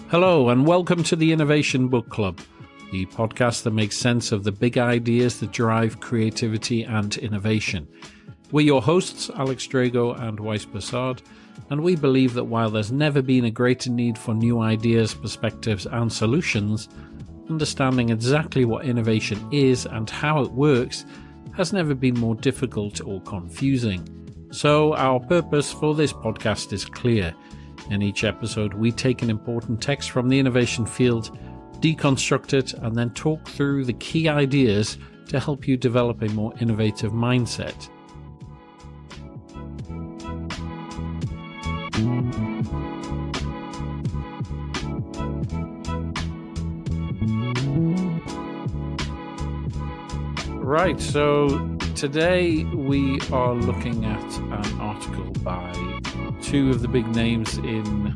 Hello, and welcome to the Innovation Book Club, the podcast that makes sense of the big ideas that drive creativity and innovation. We're your hosts, Alex Drago and Wais, and we believe that while there's never been a greater need for new ideas, perspectives, and solutions, understanding exactly what innovation is and how it works has never been more difficult or confusing. So our purpose for this podcast is clear. In each episode, we take an important text from the innovation field, deconstruct it, and then talk through the key ideas to help you develop a more innovative mindset. Right, so today we are looking at an article by two of the big names in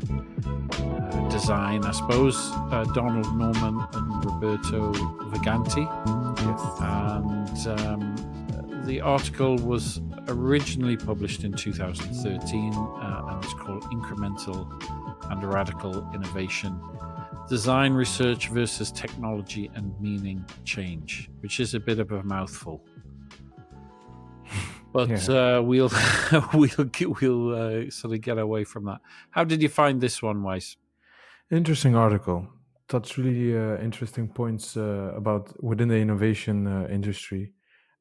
design, I suppose, Donald Norman and Roberto Verganti. Yes. And the article was originally published in 2013 and it's called Incremental and Radical Innovation, Design Research versus Technology and Meaning Change, which is a bit of a mouthful. But we'll sort of get away from that. How did you find this one, Wais? Interesting article. Touched really interesting points about within the innovation industry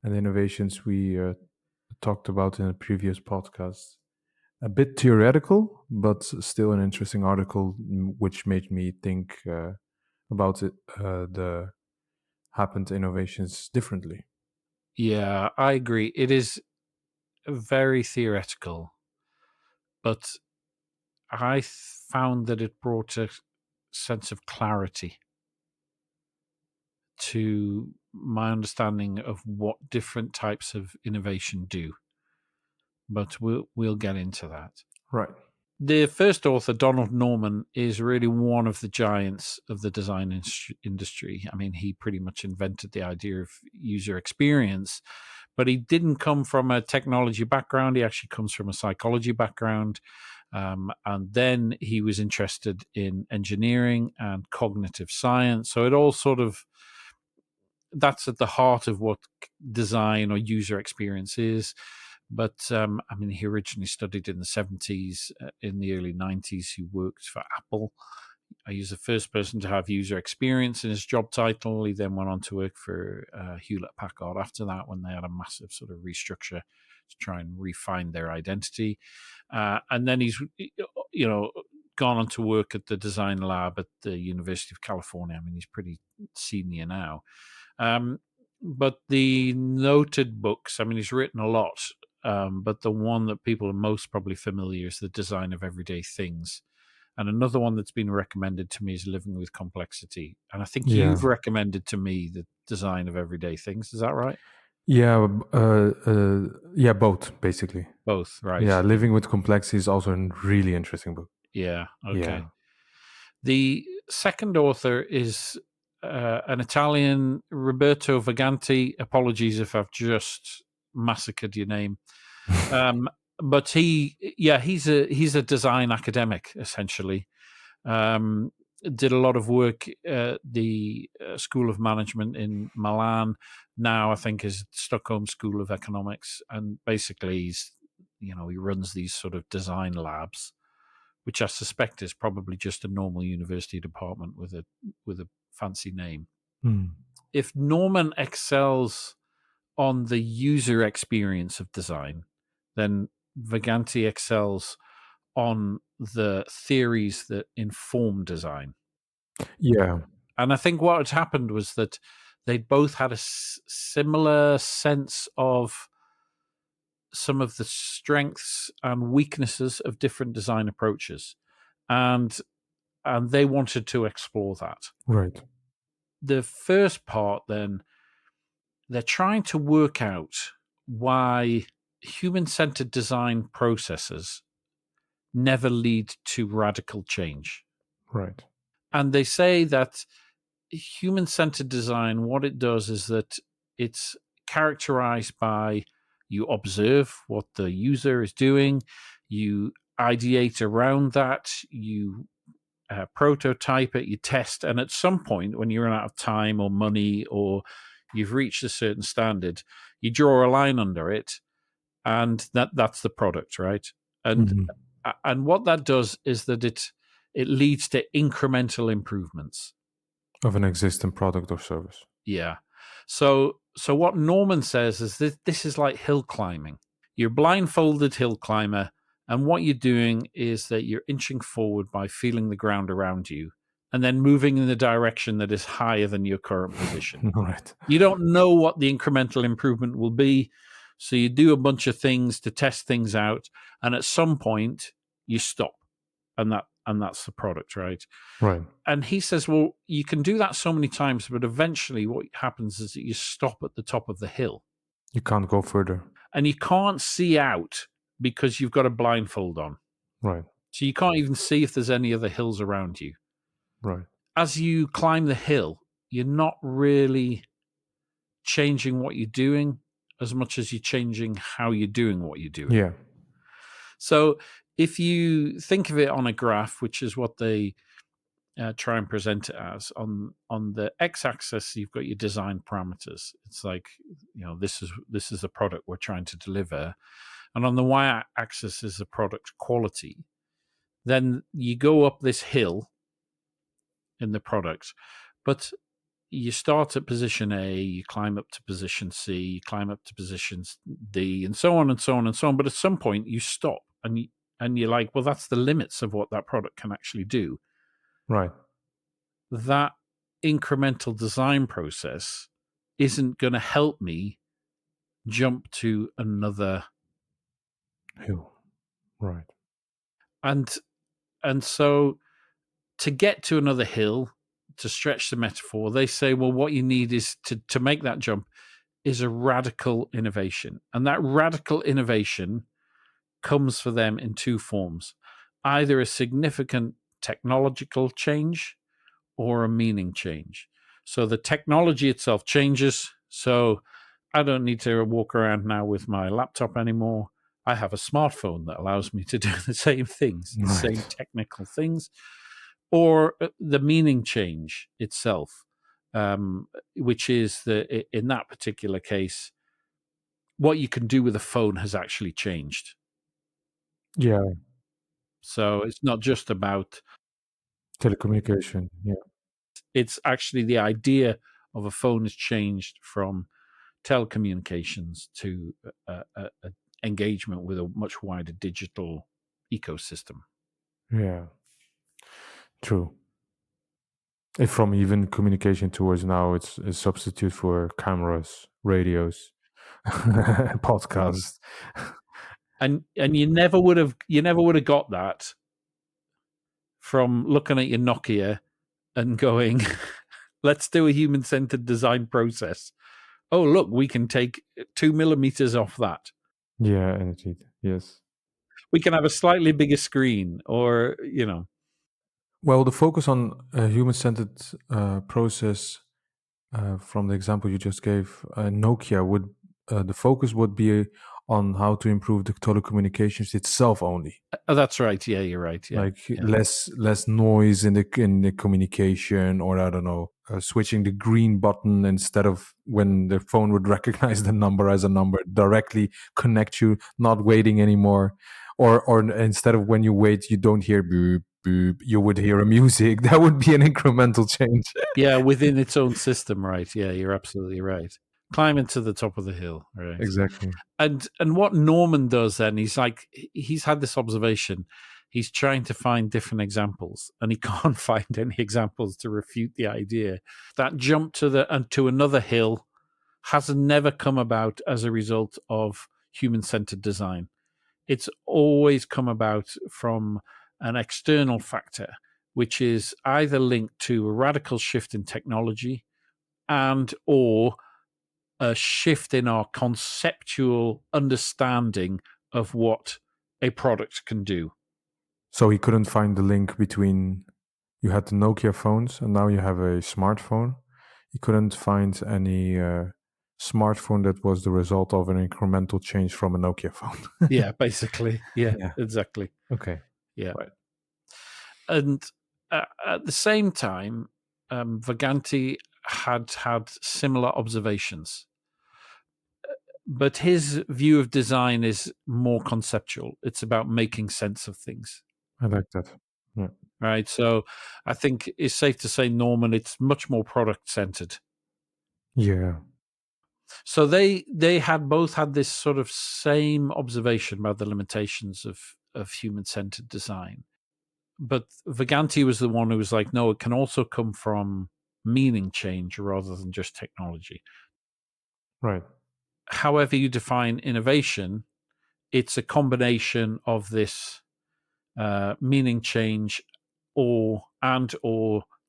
and the innovations we talked about in a previous podcast. A bit theoretical, but still an interesting article, which made me think about the happened innovations differently. Yeah, I agree. It is very theoretical, but I found that it brought a sense of clarity to my understanding of what different types of innovation do. But we'll get into that. Right. The first author, Donald Norman, is really one of the giants of the design industry. I mean, he pretty much invented the idea of user experience, but he didn't come from a technology background. He actually comes from a psychology background. And then he was interested in engineering and cognitive science. So it all sort of, that's at the heart of what design or user experience is. But I mean, he originally studied in the 70s. In the early 90s, he worked for Apple. He was the first person to have user experience in his job title. He then went on to work for Hewlett-Packard after that, when they had a massive sort of restructure to try and refine their identity. And then he's, gone on to work at the design lab at the University of California. I mean, he's pretty senior now. But the noted books, I mean, he's written a lot, but the one that people are most probably familiar is The Design of Everyday Things. And another one that's been recommended to me is Living with Complexity. And I think you've recommended to me The Design of Everyday Things. Is that right? Yeah, both, basically. Both, right. Yeah, Living with Complexity is also a really interesting book. Yeah, okay. Yeah. The second author is an Italian, Roberto Verganti. Apologies if I've just massacred your name. But he's a design academic, essentially. Did a lot of work at the School of Management in Milan. Now I think is Stockholm School of Economics, and basically he runs these sort of design labs, which I suspect is probably just a normal university department with a fancy name. If Norman excels on the user experience of design, then Verganti excels on the theories that inform design. Yeah. And I think what had happened was that they both had a similar sense of some of the strengths and weaknesses of different design approaches. And they wanted to explore that. Right. The first part, then, they're trying to work out why human-centered design processes never lead to radical change. Right. And they say that human-centered design, what it does is that it's characterized by you observe what the user is doing, you ideate around that, you prototype it, you test, and at some point when you run out of time or money or you've reached a certain standard, you draw a line under it, and that's the product, right? And what that does is that it leads to incremental improvements of an existing product or service. Yeah. So what Norman says is that this is like hill climbing. You're a blindfolded hill climber, and what you're doing is that you're inching forward by feeling the ground around you and then moving in the direction that is higher than your current position. Right. You don't know what the incremental improvement will be, so you do a bunch of things to test things out, and at some point you stop, and that's the product, right? Right. And he says, well, you can do that so many times, but eventually what happens is that you stop at the top of the hill. You can't go further. And you can't see out because you've got a blindfold on. Right. So you can't even see if there's any other hills around you. Right. As you climb the hill, you're not really changing what you're doing as much as you're changing how you're doing what you're doing. Yeah. So if you think of it on a graph, which is what they try and present it as, on the x-axis you've got your design parameters. It's like, this is the product we're trying to deliver, and on the y-axis is the product quality. Then you go up this hill in the product, but you start at position A, you climb up to position C, you climb up to position D, and so on and so on and so on. But at some point you stop and you're like, well, that's the limits of what that product can actually do. Right. That incremental design process isn't going to help me jump to another hill. Right. And so to get to another hill, to stretch the metaphor, they say, well, what you need is to make that jump is a radical innovation. And that radical innovation comes for them in two forms: either a significant technological change or a meaning change. So the technology itself changes. So I don't need to walk around now with my laptop anymore. I have a smartphone that allows me to do the same things, the same technical things. Or the meaning change itself, which is in that particular case, what you can do with a phone has actually changed. Yeah. So it's not just about telecommunication. Yeah. It's actually the idea of a phone has changed from telecommunications to engagement with a much wider digital ecosystem. Yeah. True. If from even communication towards now, it's a substitute for cameras, radios, podcasts, and you never would have got that from looking at your Nokia and going, let's do a human-centered design process. Oh, look, we can take 2 millimeters off that. Yeah, indeed. Yes. We can have a slightly bigger screen, or, Well, the focus on a human-centered process, from the example you just gave, Nokia would, the focus would be on how to improve the telecommunications itself only. That's right. Yeah, you're right. Yeah. Like less noise in the communication, or I don't know, switching the green button instead of when the phone would recognize the number as a number, directly connect you, not waiting anymore, or instead of when you wait, you don't hear boop boop, you would hear a music. That would be an incremental change. Yeah, within its own system, right? Yeah, you're absolutely right. Climbing to the top of the hill, right? Exactly. And what Norman does then, he's had this observation. He's trying to find different examples, and he can't find any examples to refute the idea. That jump to another hill has never come about as a result of human-centered design. It's always come about from an external factor, which is either linked to a radical shift in technology and or a shift in our conceptual understanding of what a product can do. So he couldn't find the link between, you had the Nokia phones and now you have a smartphone. He couldn't find any smartphone that was the result of an incremental change from a Nokia phone. Yeah, basically. Yeah, exactly. Okay. Yeah. Right. And At the same time, Verganti had similar observations, but his view of design is more conceptual. It's about making sense of things. I like that. Yeah. Right. So I think it's safe to say, Norman, it's much more product centered. Yeah. So they had both had this sort of same observation about the limitations of human centered design. But Verganti was the one who was like, no, it can also come from meaning change rather than just technology. Right. However you define innovation, it's a combination of this meaning change or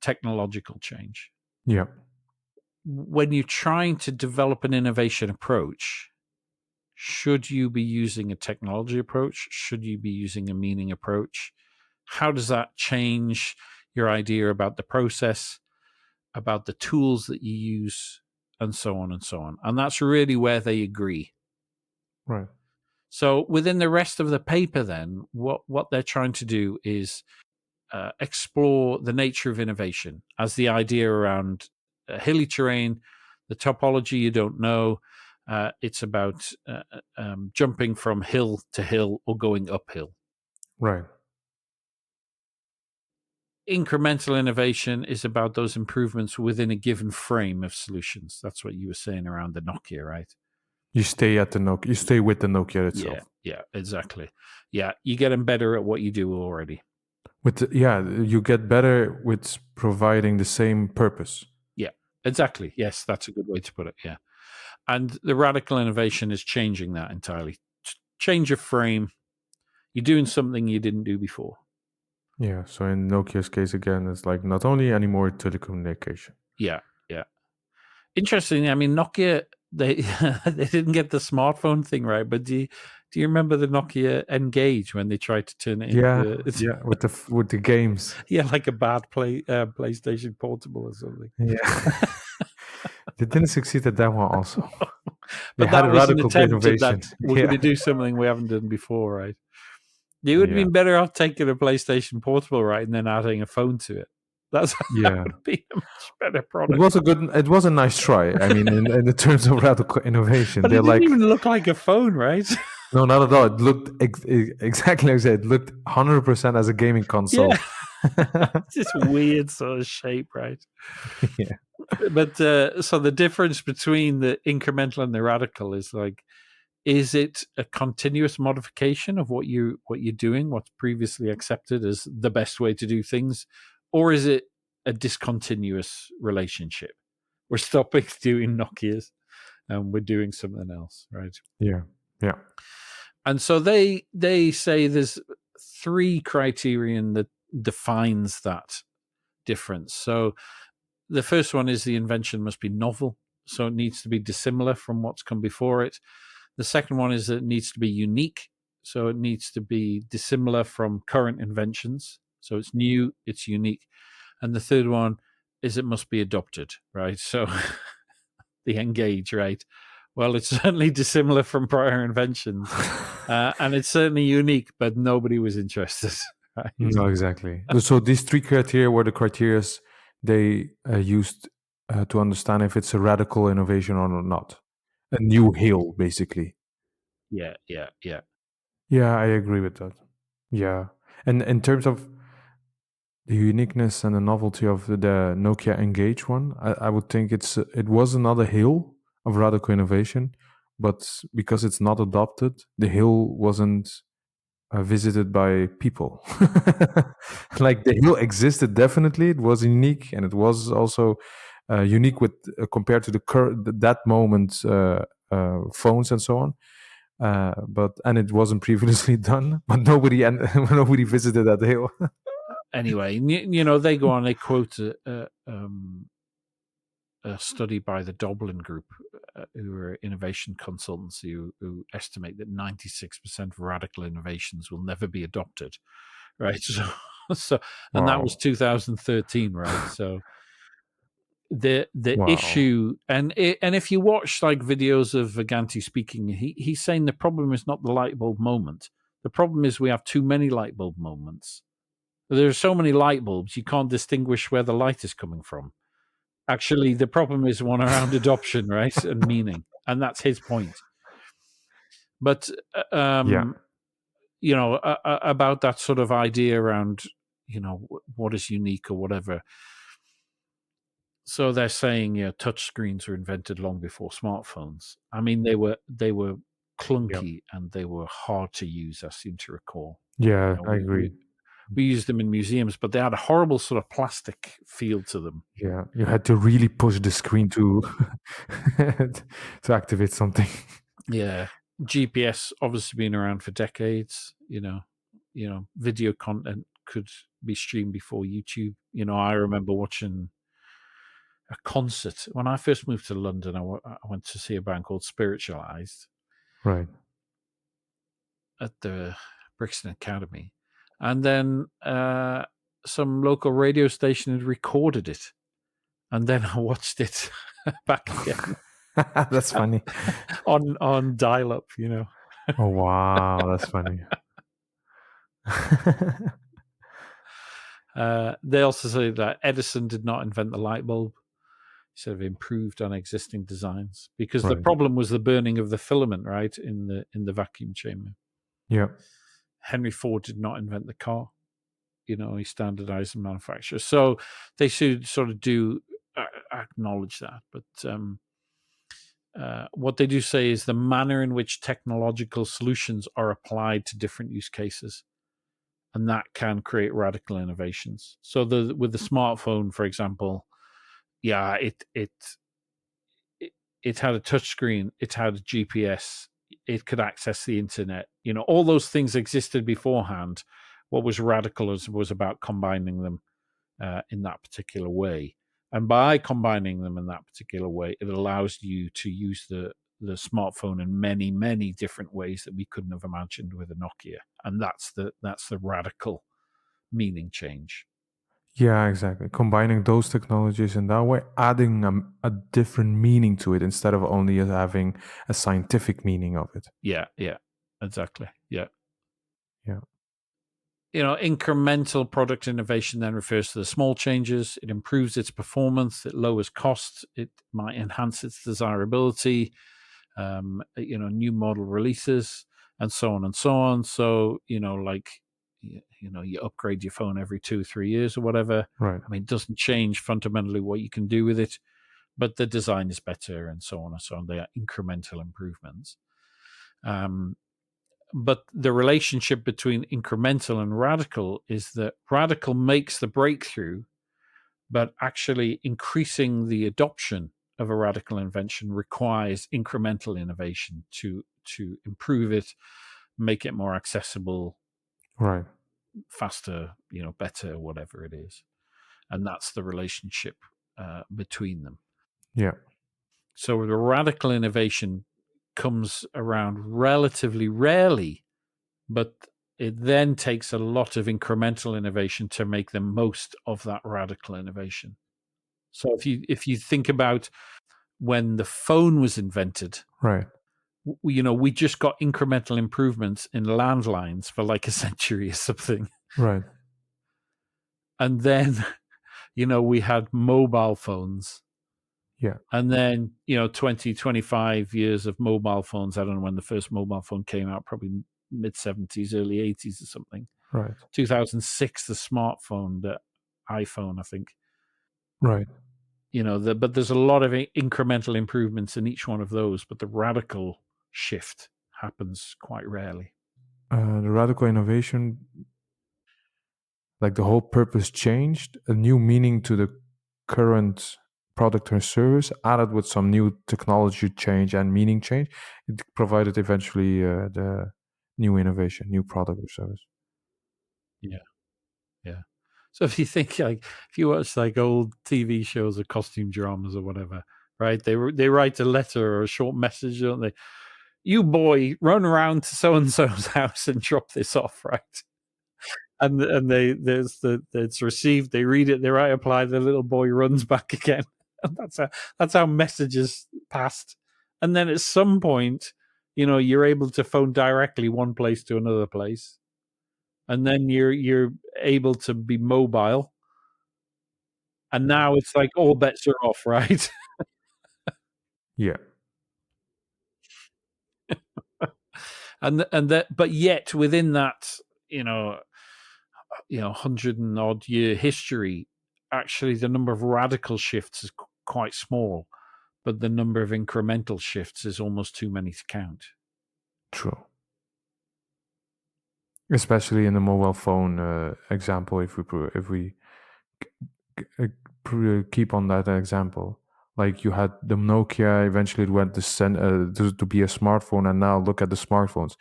technological change. Yeah. When you're trying to develop an innovation approach, should you be using a technology approach? Should you be using a meaning approach? How does that change your idea about the process, about the tools that you use, and so on and so on? And that's really where they agree. Right. So within the rest of the paper, then, what they're trying to do is explore the nature of innovation as the idea around hilly terrain, the topology you don't know. It's about jumping from hill to hill or going uphill. Right. Incremental innovation is about those improvements within a given frame of solutions. That's what you were saying around the Nokia, right? You stay at the Nokia. You stay with the Nokia itself. Yeah, exactly. Yeah, you're getting better at what you do already. You get better with providing the same purpose. Yeah, exactly. Yes, that's a good way to put it. Yeah. And the radical innovation is changing that entirely. Change of frame. You're doing something you didn't do before. Yeah. So in Nokia's case, again, it's like not only anymore telecommunication. Yeah. Interesting. I mean, Nokia, they they didn't get the smartphone thing right, but do you remember the Nokia Engage when they tried to turn it into with the games. Yeah, like a bad PlayStation Portable or something. Yeah. They didn't succeed at that one also. But had that a was an radical attempt at innovation. that. We're going to do something we haven't done before, right? You would have been better off taking a PlayStation Portable, right, and then adding a phone to it. That would be a much better product. It was a nice try. I mean, in the terms of radical innovation, but it didn't even look like a phone, right? No, not at all. It looked exactly like I said. It looked 100% as a gaming console. Yeah. This weird sort of shape, right? Yeah. But so the difference between the incremental and the radical is like, is it a continuous modification of what you're doing, what's previously accepted as the best way to do things, or is it a discontinuous relationship? We're stopping doing Nokias and we're doing something else, right? Yeah. And so they say there's three criterion that defines that difference. So the first one is the invention must be novel, so it needs to be dissimilar from what's come before it. The second one is that it needs to be unique, so it needs to be dissimilar from current inventions. So it's new, it's unique. And the third one is it must be adopted, right? So the Engage, right? Well, it's certainly dissimilar from prior inventions, and it's certainly unique, but nobody was interested. Right? No, exactly. So these three criteria were the criteria they used to understand if it's a radical innovation or not. A new hill, basically. Yeah. Yeah, I agree with that. Yeah. And in terms of the uniqueness and the novelty of the Nokia Engage one, I would think it was another hill of radical innovation, but because it's not adopted, the hill wasn't visited by people. Like the hill existed definitely, it was unique, and it was also unique with compared to that moment phones and so on. And it wasn't previously done, but nobody visited that hill. Anyway, they go on. They quote a study by the Dublin Group, who are innovation consultancy, who estimate that 96% of radical innovations will never be adopted. Right. So, and that was 2013, right? So the issue, and if you watch like videos of Verganti speaking, he's saying the problem is not the light bulb moment. The problem is we have too many light bulb moments. There's so many light bulbs, you can't distinguish where the light is coming from. Actually, the problem is one around adoption, right, and meaning, and that's his point. But Yeah. about that sort of idea around, what is unique or whatever. So they're saying, touch screens were invented long before smartphones. I mean, they were Yeah. clunky and they were hard to use. I seem to recall. Yeah, I We agree. used them in museums, but they had a horrible sort of plastic feel to them. Yeah, you had to really push the screen to to activate something. Yeah, GPS obviously been around for decades. Video content could be streamed before YouTube. I remember watching a concert when I first moved to London. I went to see a band called Spiritualized Right. at the Brixton Academy, and then some local radio station had recorded it, and then I watched it back again That's funny. on dial-up. Oh wow, that's funny. They also say that Edison did not invent the light bulb. He sort of improved on existing designs because the Right. problem was the burning of the filament, right, in the vacuum chamber. Yeah. Henry Ford did not invent the car. He standardized and manufactured. So they should sort of do acknowledge that. But what they do say is the manner in which technological solutions are applied to different use cases, and that can create radical innovations. So with the smartphone, for example, yeah, it had a touch screen, it had a GPS, it could access the internet. All those things existed beforehand. What was radical was about combining them in that particular way. And by combining them in that particular way, it allows you to use the smartphone in many, many different ways that we couldn't have imagined with a Nokia. And that's the radical meaning change. Yeah, exactly. Combining those technologies in that way, adding a different meaning to it instead of only having a scientific meaning of it. Yeah, exactly. Yeah. Yeah. Incremental product innovation then refers to the small changes. It improves its performance, it lowers costs, it might enhance its desirability, new model releases, and so on and so on. So, you upgrade your phone every 2-3 years or whatever. Right. I mean, it doesn't change fundamentally what you can do with it, but the design is better and so on and so on. They are incremental improvements. But the relationship between incremental and radical is that radical makes the breakthrough, but actually increasing the adoption of a radical invention requires incremental innovation to improve it, make it more accessible, Right. faster, better, whatever it is. And that's the relationship between them. Yeah. So the radical innovation comes around relatively rarely, but it then takes a lot of incremental innovation to make the most of that radical innovation. So if you think about when the phone was invented, Right. we just got incremental improvements in landlines for like a century or something. Right. And then, we had mobile phones. Yeah. And then, 20, 25 years of mobile phones. I don't know when the first mobile phone came out, probably mid 70s, early 80s or something. Right. 2006, the smartphone, the iPhone, I think. Right. But there's a lot of incremental improvements in each one of those, but the radical shift happens quite rarely. The radical innovation, like the whole purpose changed, a new meaning to the current product or service, added with some new technology change and meaning change, it provided eventually the new innovation, new product or service. Yeah. So if you think if you watch like old TV shows or costume dramas or whatever, right? They write a letter or a short message, don't they? You boy, run around to so and so's house and drop this off, right? And it's received. They read it. They write a reply. The little boy runs back again. And that's how messages passed. And then at some point, you're able to phone directly one place to another place. and then you're able to be mobile, and now it's like all bets are off, right? Yeah. And that, but yet within that, you know, 100 and odd year history, actually the number of radical shifts is quite small, but the number of incremental shifts is almost too many to count. True. Especially in the mobile phone example, if we keep on that example, like you had the Nokia, eventually it went to be a smartphone, and now look at the smartphones.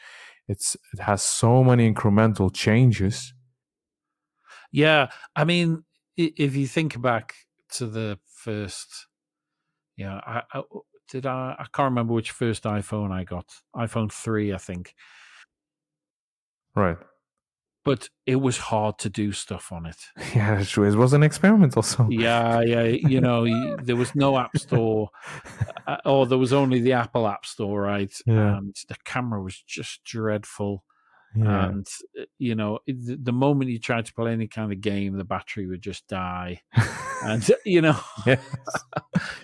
It has so many incremental changes. Yeah, I mean, if you think back to the first, I can't remember which first iPhone I got. iPhone 3, I think. Right. But it was hard to do stuff on it. Yeah, that's true. It was an experiment also. Yeah, there was no App Store, or there was only the Apple App Store, right? Yeah. And the camera was just dreadful. Yeah. And, the moment you tried to play any kind of game, the battery would just die. And, Yes.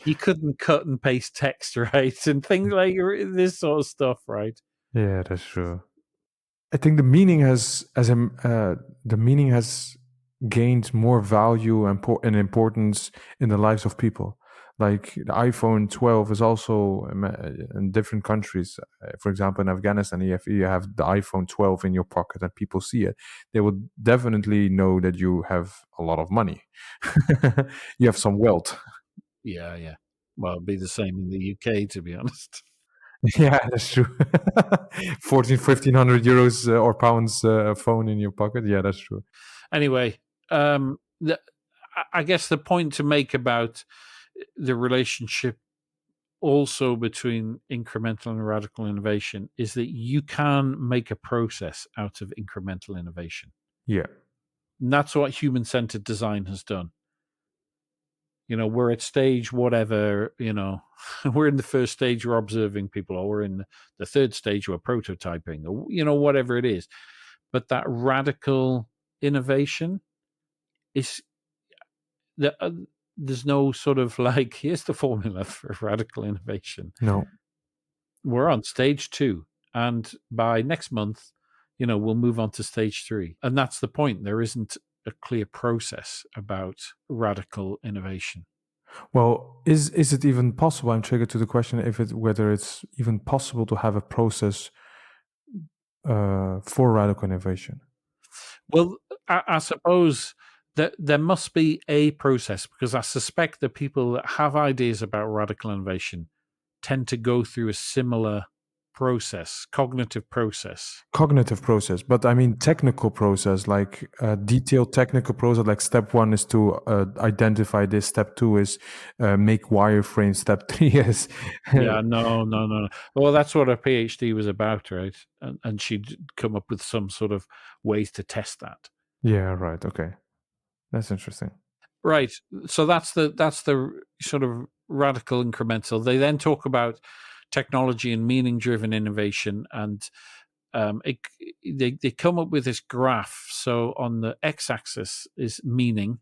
you couldn't cut and paste text, right? And things like this sort of stuff, right? Yeah, that's true. I think the meaning has gained more value and importance in the lives of people. Like the iPhone 12 is also in different countries. For example, in Afghanistan, if you have the iPhone 12 in your pocket and people see it, they will definitely know that you have a lot of money. You have some wealth. Yeah, yeah. Well, it'd be the same in the UK, to be honest. Yeah, that's true. 1,500 euros or pounds phone in your pocket. Yeah, that's true. Anyway, I guess the point to make about the relationship also between incremental and radical innovation is that you can make a process out of incremental innovation. Yeah. And that's what human-centered design has done. We're at stage whatever, we're in the first stage, we're observing people, or we're in the third stage, we're prototyping, or, whatever it is. But that radical innovation is that there's no sort of like, here's the formula for radical innovation. No. We're on stage 2. And by next month, we'll move on to stage 3. And that's the point. There isn't a clear process about radical innovation. Well, is it even possible? I'm triggered to the question whether it's even possible to have a process for radical innovation. Well, I suppose that there must be a process, because I suspect that people that have ideas about radical innovation tend to go through a similar process, cognitive process. But I mean technical process, like detailed technical process. Like step 1 is to identify this. Step 2 is make wireframes. Step 3 is Yeah, no. Well, that's what her PhD was about, right? And she'd come up with some sort of ways to test that. Yeah, right. Okay, that's interesting. Right. So that's the sort of radical incremental. They then talk about technology and meaning-driven innovation, and they come up with this graph. So on the x-axis is meaning,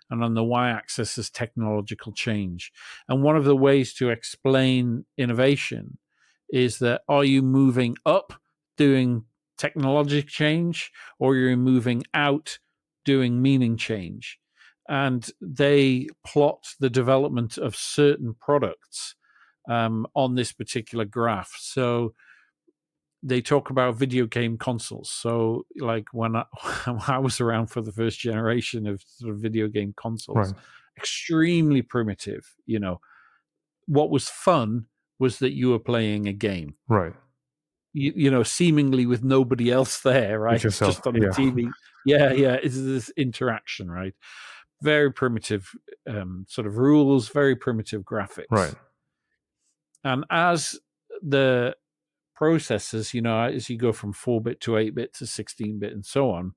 and on the y-axis is technological change. And one of the ways to explain innovation is that, are you moving up doing technological change, or you're moving out doing meaning change? And they plot the development of certain products on this particular graph. So they talk about video game consoles. So, like when I was around for the first generation of sort of video game consoles, Right. extremely primitive. What was fun was that you were playing a game. Right. Seemingly with nobody else there, right? With yourself. Just on the Yeah. TV. Yeah, it's this interaction, right? Very primitive sort of rules, very primitive graphics. Right. And as the processes, as you go from 4-bit to 8-bit to 16-bit and so on,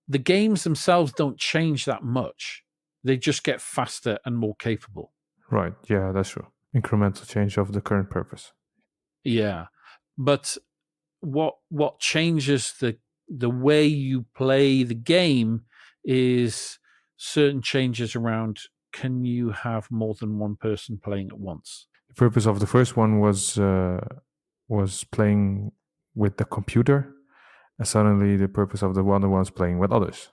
the games themselves don't change that much. They just get faster and more capable. Right. Yeah, that's true. Incremental change of the current purpose. Yeah. But what changes the way you play the game is certain changes around, can you have more than one person playing at once? The purpose of the first one was playing with the computer, and suddenly the purpose of the other one's playing with others.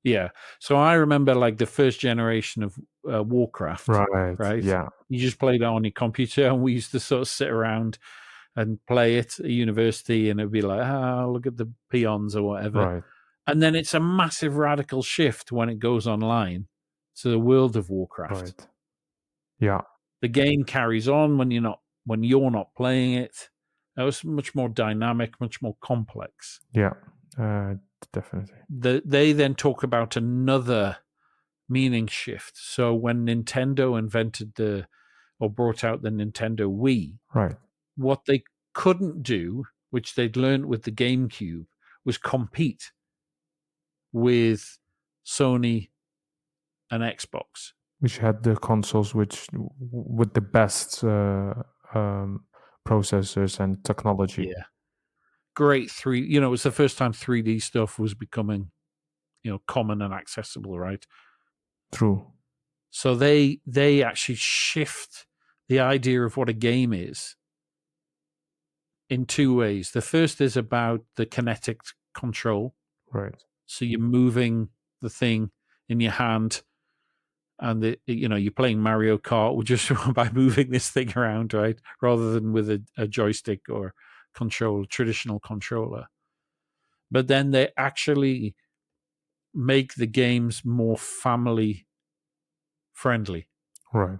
Yeah. So I remember like the first generation of Warcraft, right? Yeah, You just played it on your computer, and we used to sort of sit around and play it at university, and it'd be like, look at the peons or whatever. right, And then it's a massive radical shift when it goes online to the world of Warcraft. right. Yeah, The game carries on when you're not playing it. It was much more dynamic, much more complex. yeah, definitely. They then talk about another meaning shift. So when Nintendo invented or brought out the Nintendo Wii, Right, what they couldn't do, which they'd learned with the GameCube, was compete with Sony and Xbox. which had the consoles with the best processors and technology. Yeah. Great it was the first time 3D stuff was becoming, common and accessible, right? True. So they actually shift the idea of what a game is in two ways. The first is about the kinetic control. Right. So you're moving the thing in your hand, and you're playing Mario Kart just by moving this thing around, right? Rather than with a joystick or traditional controller. But then they actually make the games more family friendly. Right.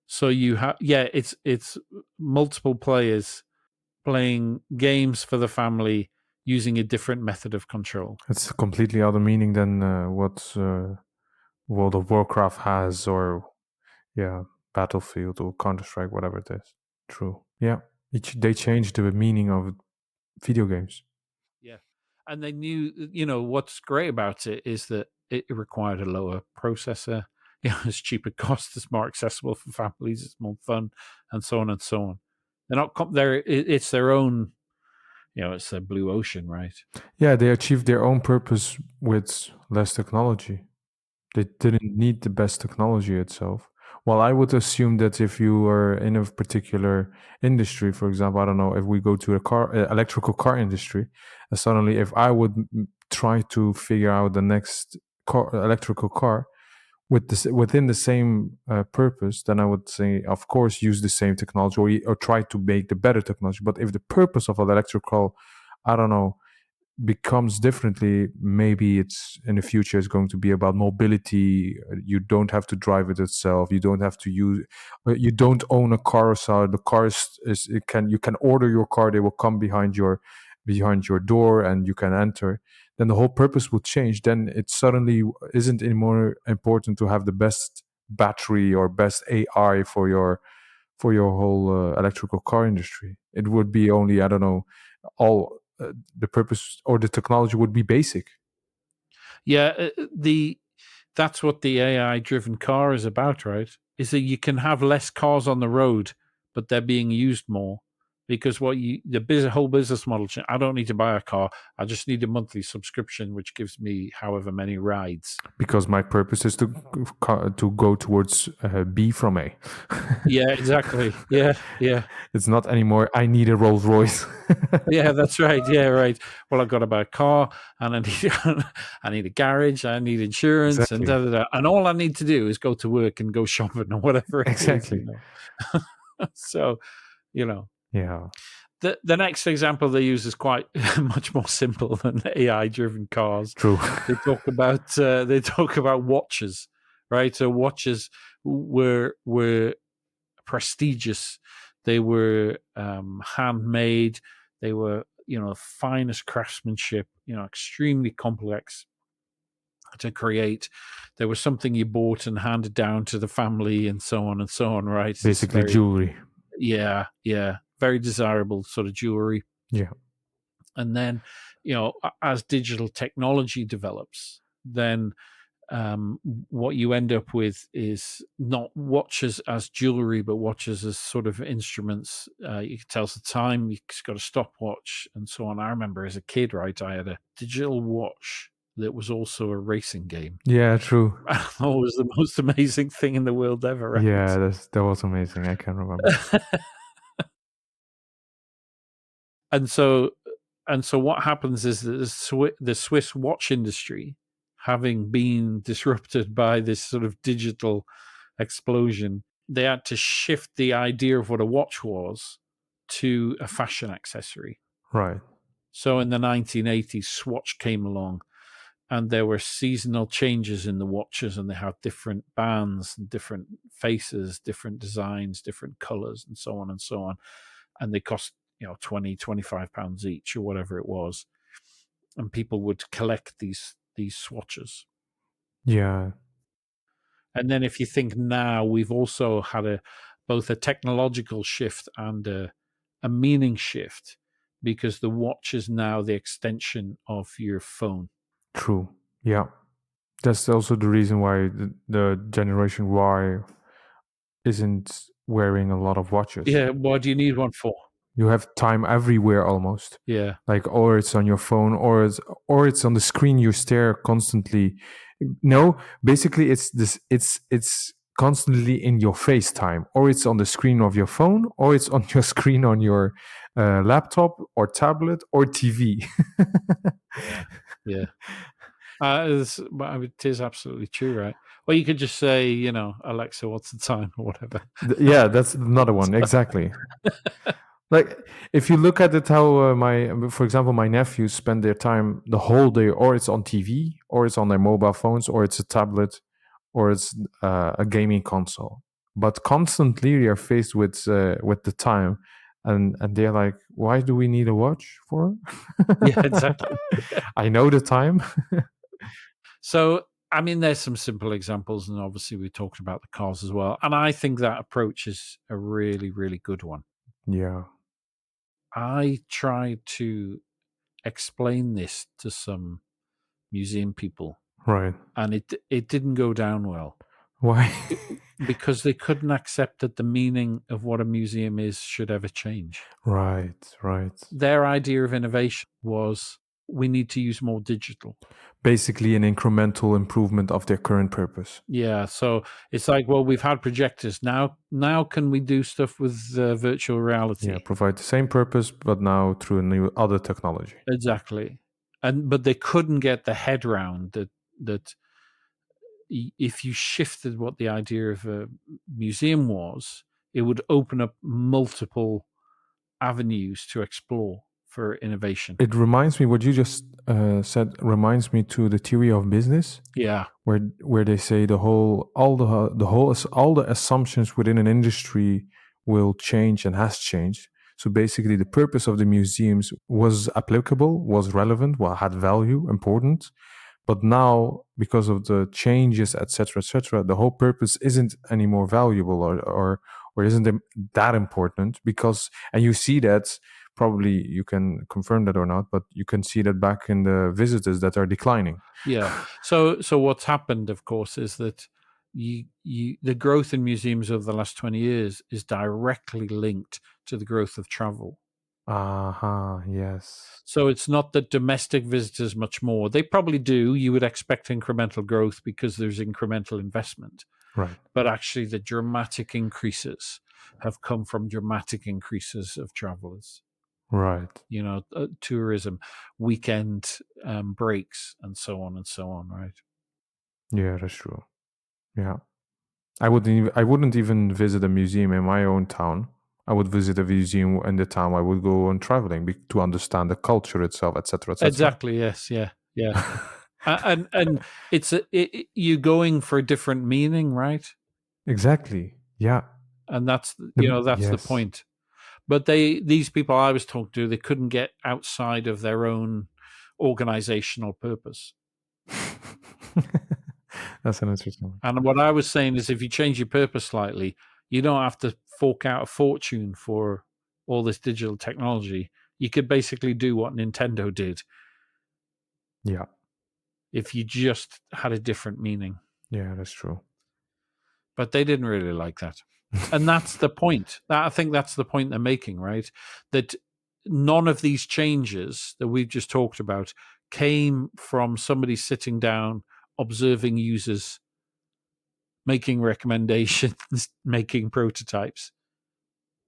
So you have, it's multiple players playing games for the family using a different method of control. It's completely other meaning than what World of Warcraft has, or Battlefield or Counter-Strike, whatever it is. True. Yeah, they changed the meaning of video games. Yeah. And they knew, what's great about it is that it required a lower processor. It's cheaper cost, it's more accessible for families, it's more fun, and so on and so on. They're not, it's their own, it's a blue ocean, right? Yeah, they achieved their own purpose with less technology. They didn't need the best technology itself. Well, I would assume that if you are in a particular industry, for example, I don't know, if we go to a electrical car industry, and suddenly if I would try to figure out the next electrical car within the same purpose, then I would say, of course, use the same technology, or try to make the better technology. But if the purpose of an electrical, I don't know, becomes differently, maybe it's in the future is going to be about mobility. You don't have to drive it itself, you don't have to use, you don't own a car, so the car you can order your car, they will come behind your door and you can enter. Then the whole purpose will change. Then it suddenly isn't anymore important to have the best battery or best AI for your whole electrical car industry. It would be only, I don't know, all the purpose or the technology would be basic. Yeah, that's what the AI-driven car is about, right? Is that you can have less cars on the road, but they're being used more. Because whole business model, I don't need to buy a car. I just need a monthly subscription, which gives me however many rides. Because my purpose is to go towards B from A. Yeah, exactly. Yeah. It's not anymore, I need a Rolls Royce. Yeah, that's right. Yeah, right. Well, I've got to buy a car, and I need a garage, I need insurance, Exactly. and and all I need to do is go to work and go shopping or whatever it Exactly. is. So, Yeah. The next example they use is quite much more simple than AI-driven cars. True. They talk about watches, right? So watches were prestigious. They were handmade. They were, finest craftsmanship. Extremely complex to create. There was something you bought and handed down to the family, and so on and so on. Right? Basically, jewelry. Yeah. Very desirable sort of jewelry. Yeah. And then, as digital technology develops, then what you end up with is not watches as jewelry, but watches as sort of instruments. You can tell the time, you've got a stopwatch and so on. I remember as a kid, right, I had a digital watch that was also a racing game. Yeah, true. That was the most amazing thing in the world ever, right? Yeah, that was amazing. I can remember. and so what happens is that the Swiss watch industry, having been disrupted by this sort of digital explosion, they had to shift the idea of what a watch was to a fashion accessory. Right. So in the 1980s, Swatch came along, and there were seasonal changes in the watches, and they had different bands and different faces, different designs, different colors, and so on and so on. And they cost, 20, 25 pounds each or whatever it was. And people would collect these swatches. Yeah. And then if you think now, we've also had both a technological shift and a meaning shift, because the watch is now the extension of your phone. True. Yeah. That's also the reason why the Generation Y isn't wearing a lot of watches. Yeah, what do you need one for? You have time everywhere almost. Yeah. Like, or it's on your phone, or it's on the screen you stare constantly. No, basically it's constantly in your face time, or it's on the screen of your phone, or it's on your screen on your laptop or tablet or TV. Yeah. It is absolutely true, right? Or you could just say, Alexa, what's the time or whatever. Yeah, that's another one. Exactly. Like, if you look at it, how for example, my nephews spend their time the whole day, or it's on TV, or it's on their mobile phones, or it's a tablet, or it's a gaming console. But constantly, they are faced with the time, and they're like, "Why do we need a watch for?" Yeah, exactly. I know the time. So, I mean, there's some simple examples, and obviously we talked about the cars as well. And I think that approach is a really, really good one. Yeah. I tried to explain this to some museum people, Right. and it didn't go down well. Why? Because they couldn't accept that the meaning of what a museum is should ever change. Right. Their idea of innovation was, we need to use more digital. Basically, an incremental improvement of their current purpose. Yeah, so it's like, well, we've had projectors. Now can we do stuff with virtual reality? Yeah, provide the same purpose, but now through a new other technology. Exactly. But they couldn't get the head round that if you shifted what the idea of a museum was, it would open up multiple avenues to explore for innovation. It reminds me, what you just said reminds me to the theory of business. Yeah. Where they say all the assumptions within an industry will change and has changed. So basically, the purpose of the museums was applicable, was relevant, had value, important. But now, because of the changes, etc., the whole purpose isn't anymore valuable or isn't that important, because, and you see that, probably you can confirm that or not, but you can see that back in the visitors that are declining. Yeah. So what's happened, of course, is that the growth in museums over the last 20 years is directly linked to the growth of travel. Yes. So it's not that domestic visitors much more. They probably do. You would expect incremental growth because there's incremental investment. Right. But actually, the dramatic increases have come from dramatic increases of travelers. Right. Tourism, weekend breaks, and so on and so on, right? Yeah, that's true. Yeah. I wouldn't even visit a museum in my own town. I would visit a museum in the town I would go on traveling to understand the culture itself, etc., etc. Exactly. Yes. Yeah. And you're going for a different meaning, right? Exactly. Yeah. And that's the point. But these people I was talking to, they couldn't get outside of their own organizational purpose. That's an interesting one. And what I was saying is, if you change your purpose slightly, you don't have to fork out a fortune for all this digital technology. You could basically do what Nintendo did. Yeah. if you just had a different meaning. Yeah, that's true. But they didn't really like that. And that's the point. I think that's the point they're making, right? That none of these changes that we've just talked about came from somebody sitting down, observing users, making recommendations, making prototypes.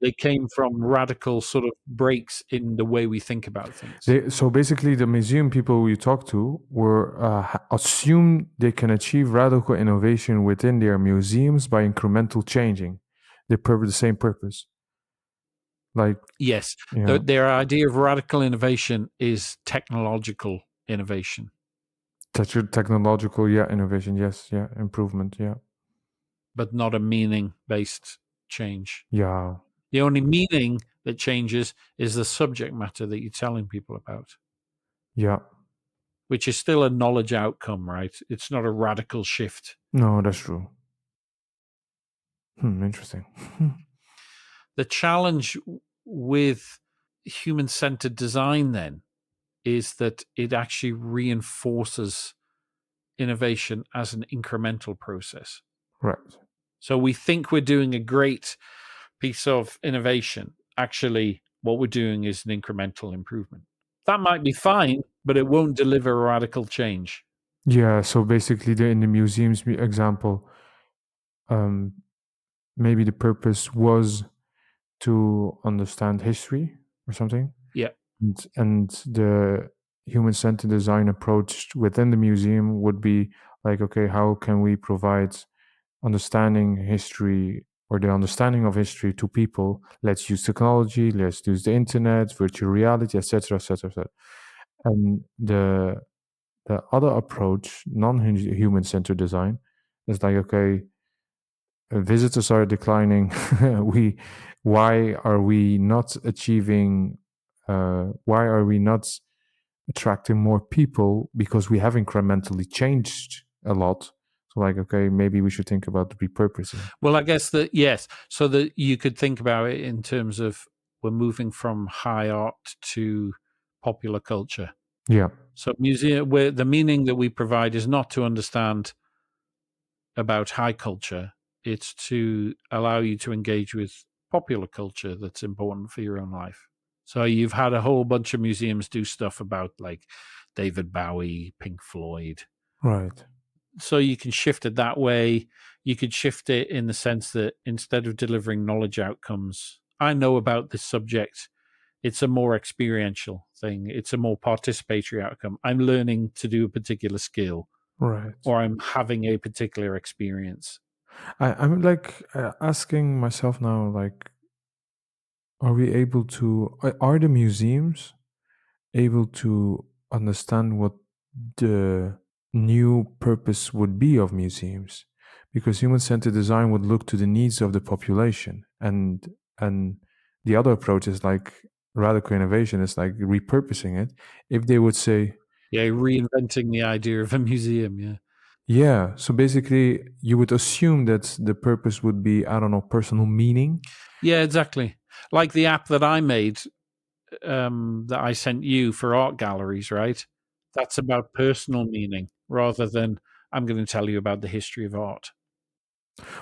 They came from radical sort of breaks in the way we think about things. So basically, the museum people we talked to were assume they can achieve radical innovation within their museums by incremental changing. They serve the same purpose. Like, Yes, yeah, their idea of radical innovation is technological innovation, technological, yeah, innovation, yes, yeah, improvement, yeah, but not a meaning-based change. yeah, The only meaning that changes is the subject matter that you're telling people about, yeah. which is still a knowledge outcome, right? It's not a radical shift. No, that's true. Interesting. The challenge with human-centered design then is that it actually reinforces innovation as an incremental process. Right. So we think we're doing a great piece of innovation. Actually, what we're doing is an incremental improvement. That might be fine, but it won't deliver a radical change. Yeah. So basically, in the museums example, maybe the purpose was to understand history or something. Yeah. And the human-centered design approach within the museum would be like, okay, how can we provide understanding history or the understanding of history to people? Let's use technology, let's use the internet, virtual reality, etc., etc., etc. And the other approach, non-human-centered design, is like, okay, visitors are declining. Why are we not achieving? Why are we not attracting more people? Because we have incrementally changed a lot. So, like, okay, maybe we should think about repurposing. Well, I guess that, yes. So that you could think about it in terms of we're moving from high art to popular culture. Yeah. So museum, where the meaning that we provide is not to understand about high culture, it's to allow you to engage with popular culture that's important for your own life. So you've had a whole bunch of museums do stuff about like David Bowie, Pink Floyd. Right. So you can shift it that way. You could shift it in the sense that instead of delivering knowledge outcomes, I know about this subject. It's a more experiential thing. It's a more participatory outcome. I'm learning to do a particular skill, Right. or I'm having a particular experience. I'm like asking myself now, like, are we able to? Are the museums able to understand what the new purpose would be of museums? Because human-centered design would look to the needs of the population, and the other approach is like radical innovation is like repurposing it. If they would say, Yeah, reinventing the idea of a museum. Yeah. yeah, so basically you would assume that the purpose would be, I don't know, personal meaning. Yeah, exactly. Like the app that I made, that I sent you for art galleries, right? That's about personal meaning rather than I'm going to tell you about the history of art.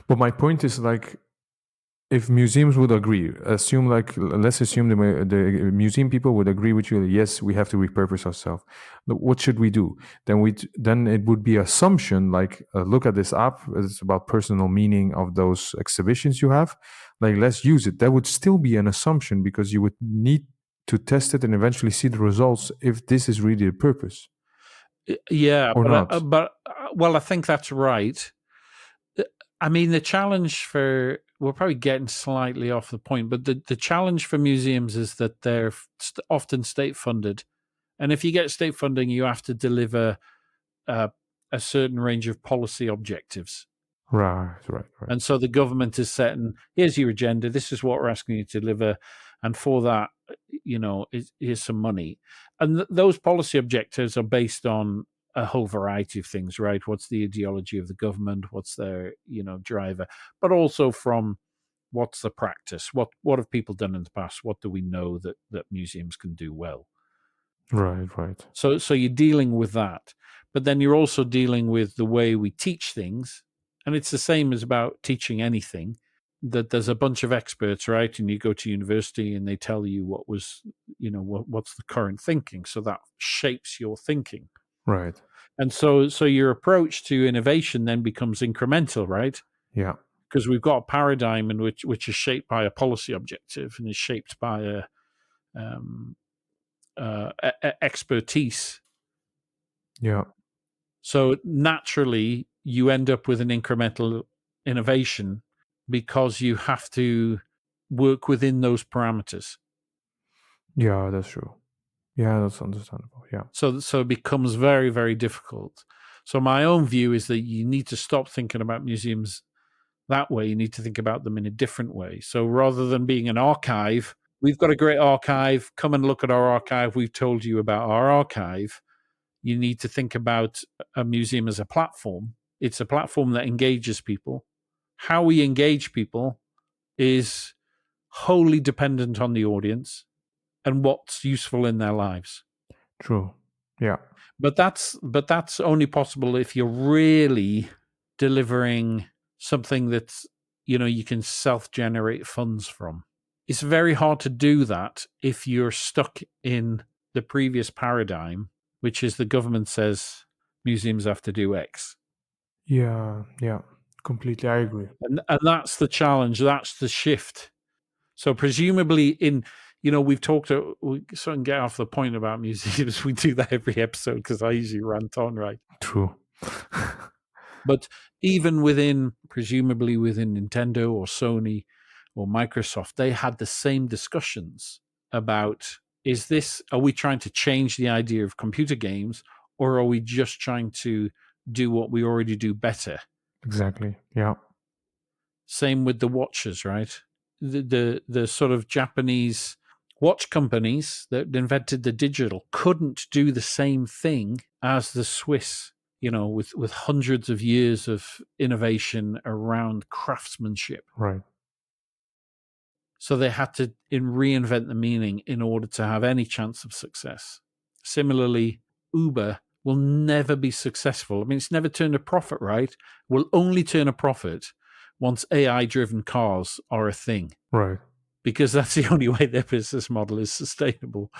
But my point is like, if museums would agree, assume like, let's assume the museum people would agree with you. Yes, we have to repurpose ourselves. What should we do? Then it would be assumption like, look at this app. It's about personal meaning of those exhibitions you have. Like, let's use it. That would still be an assumption because you would need to test it and eventually see the results if this is really the purpose Yeah, or not. well, I think that's right. I mean, the challenge for we're probably getting slightly off the point, but the challenge for museums is that they're often state funded, and if you get state funding, you have to deliver uh, a certain range of policy objectives. Right, right, right. And so the government is setting, here's your agenda, this is what we're asking you to deliver. And for that, here's some money. And those policy objectives are based on a whole variety of things, right? What's the ideology of the government? What's their, driver? But also from what's the practice? What have people done in the past? What do we know that museums can do well? Right. So you're dealing with that, but then you're also dealing with the way we teach things, and it's the same as about teaching anything. That there's a bunch of experts, right? And you go to university and they tell you what's the current thinking, so that shapes your thinking. Right. And so your approach to innovation then becomes incremental, right? Yeah. Because we've got a paradigm in which is shaped by a policy objective and is shaped by a expertise. Yeah. So naturally, you end up with an incremental innovation because you have to work within those parameters. Yeah, that's true. Yeah, that's understandable. Yeah. So it becomes very, very difficult. So my own view is that you need to stop thinking about museums that way. You need to think about them in a different way. So rather than being an archive, we've got a great archive. Come and look at our archive. We've told you about our archive. You need to think about a museum as a platform. It's a platform that engages people. How we engage people is wholly dependent on the audience and what's useful in their lives. True. Yeah. But that's only possible if you're really delivering something that's you can self-generate funds from. It's very hard to do that if you're stuck in the previous paradigm, which is the government says museums have to do X. Yeah. Completely, I agree. And that's the challenge. That's the shift. So presumably we've talked, we sort of get off the point about museums. We do that every episode because I usually rant on, right? True. But even presumably within Nintendo or Sony or Microsoft, they had the same discussions about, are we trying to change the idea of computer games, or are we just trying to do what we already do better? Exactly. Yeah. Same with the watches, right? The sort of Japanese watch companies that invented the digital couldn't do the same thing as the Swiss, with hundreds of years of innovation around craftsmanship. Right. So they had to reinvent the meaning in order to have any chance of success. Similarly, Uber will never be successful. I mean, it's never turned a profit, right? Will only turn a profit once AI-driven cars are a thing. Right. Because that's the only way their business model is sustainable.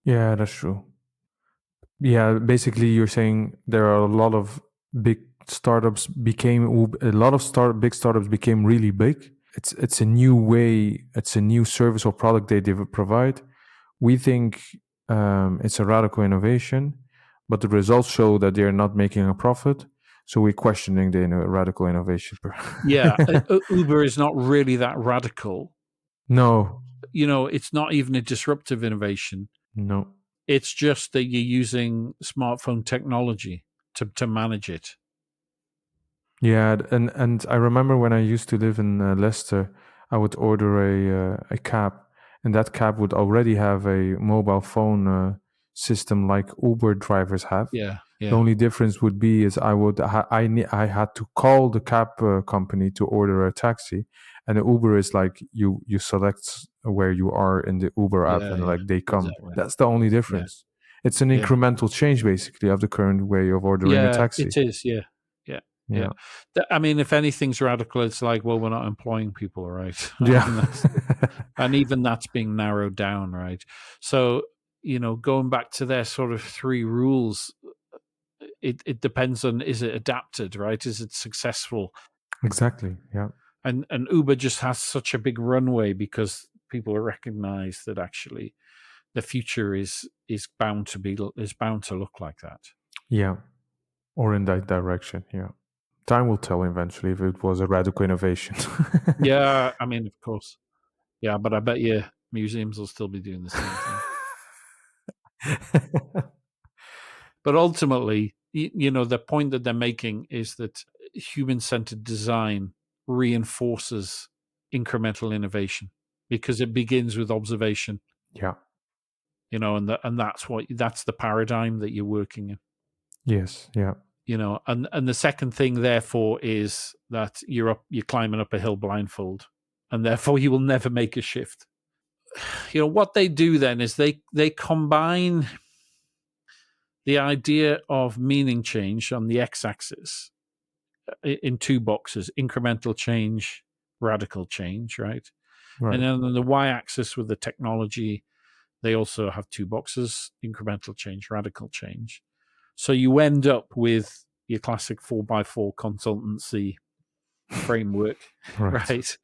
Yeah, that's true. Yeah, basically you're saying there are a lot of big startups became big startups became really big. It's a new way, it's a new service or product they provide. We think it's a radical innovation, but the results show that they're not making a profit. So we're questioning the radical innovation. Yeah, Uber is not really that radical. No. It's not even a disruptive innovation. No. It's just that you're using smartphone technology to manage it. Yeah, and I remember when I used to live in Leicester, I would order a cab, and that cab would already have a mobile phone system like Uber drivers have. Yeah. The only difference would be is I had to call the cab company to order a taxi, and the Uber is like you select where you are in the Uber app, and like they come. Exactly. That's the only difference. Yeah. It's an incremental change basically of the current way of ordering a taxi. It is. Yeah. I mean, if anything's radical, it's like, well, we're not employing people, right? Yeah. And even that's being narrowed down, right? So, going back to their sort of three rules, it depends on, is it adapted, right? Is it successful? Exactly. Yeah. And Uber just has such a big runway because people recognize that actually the future is bound to look like that. Yeah. Or in that direction. Yeah. Time will tell eventually if it was a radical innovation. Yeah, I mean, of course. Yeah, but I bet you museums will still be doing the same thing. But ultimately, the point that they're making is that human-centered design reinforces incremental innovation because it begins with observation. Yeah. And that's the paradigm that you're working in. Yes. Yeah. And the second thing, therefore, is that you're climbing up a hill blindfold, and therefore you will never make a shift. what they do then is they combine the idea of meaning change on the x-axis in two boxes: incremental change, radical change, right? And then on the y-axis with the technology, they also have two boxes: incremental change, radical change. So you end up with your classic 4x4 consultancy framework, right?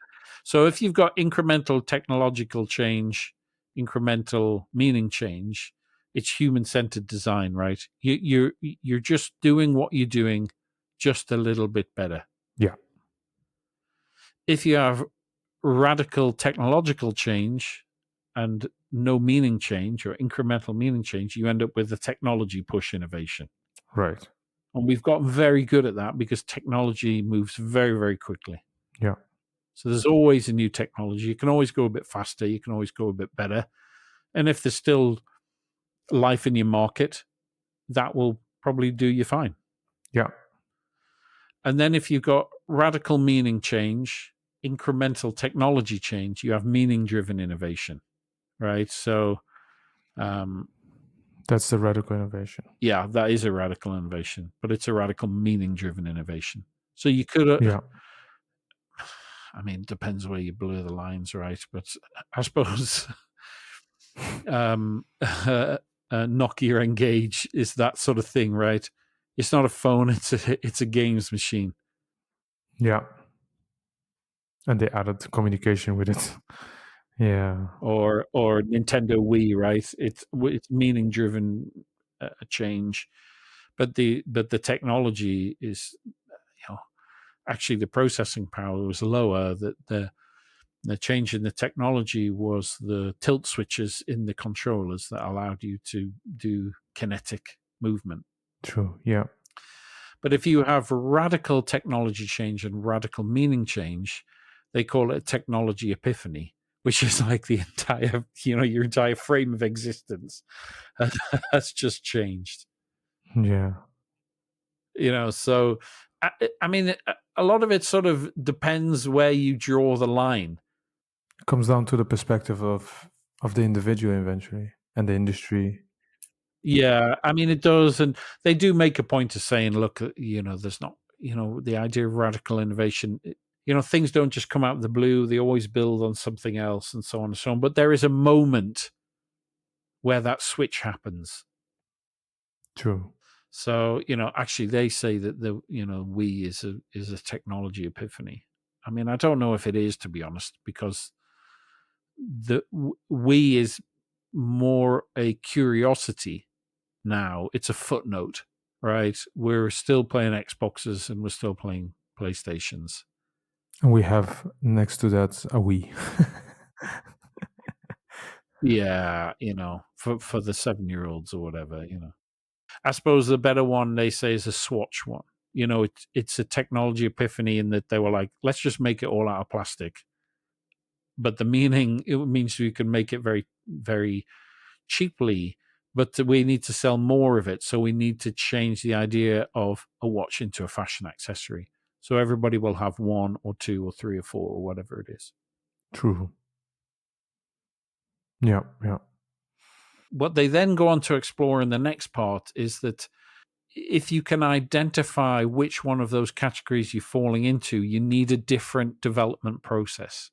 So if you've got incremental technological change, incremental meaning change, it's human-centered design, right? You're just doing what you're doing just a little bit better. Yeah. If you have radical technological change and no meaning change or incremental meaning change, you end up with a technology push innovation. Right. And we've got very good at that because technology moves very, very quickly. Yeah. So there's always a new technology. You can always go a bit faster. You can always go a bit better. And if there's still life in your market, that will probably do you fine. Yeah. And then if you've got radical meaning change, incremental technology change, you have meaning-driven innovation, right? So that's the radical innovation. Yeah, that is a radical innovation, but it's a radical meaning-driven innovation. So you could yeah. I mean, it depends where you blur the lines, right? But I suppose Nokia Engage is that sort of thing, right? It's not a phone; it's a games machine. Yeah, and they added communication with it. Yeah. Or Nintendo Wii, right? It's meaning-driven change, but the technology is, actually the processing power was lower. That the change in the technology was the tilt switches in the controllers that allowed you to do kinetic movement. True. Yeah. But if you have radical technology change and radical meaning change, they call it technology epiphany, which is like the entire, your entire frame of existence has just changed. Yeah. So I mean, a lot of it sort of depends where you draw the line. It comes down to the perspective of the individual eventually and the industry. Yeah, I mean, it does. And they do make a point of saying, look, there's not, the idea of radical innovation, things don't just come out of the blue. They always build on something else and so on and so on. But there is a moment where that switch happens. True. So, actually they say that we is a technology epiphany. I mean, I don't know if it is, to be honest, because the we is more a curiosity now. It's a footnote, right? We're still playing Xboxes and we're still playing PlayStations. And we have next to that a Wii. Yeah, for the 7-year-olds or whatever, I suppose the better one they say is a Swatch one. It's a technology epiphany in that they were like, let's just make it all out of plastic. But the meaning, it means you can make it very, very cheaply, but we need to sell more of it. So we need to change the idea of a watch into a fashion accessory. So everybody will have one or two or three or four or whatever it is. True. Yeah, yeah. What they then go on to explore in the next part is that if you can identify which one of those categories you're falling into, you need a different development process.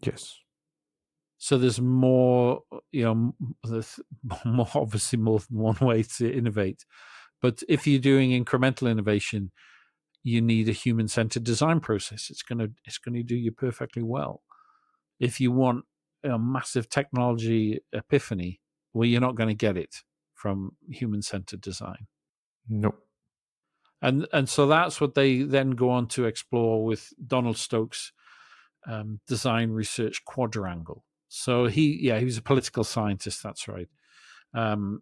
Yes. So there's more, there's more, obviously more than one way to innovate. But if you're doing incremental innovation, you need a human-centered design process. It's gonna do you perfectly well. If you want a massive technology epiphany, well, you're not going to get it from human-centered design. Nope. And so that's what they then go on to explore with Donald Stokes' design research quadrangle. So he was a political scientist. That's right. And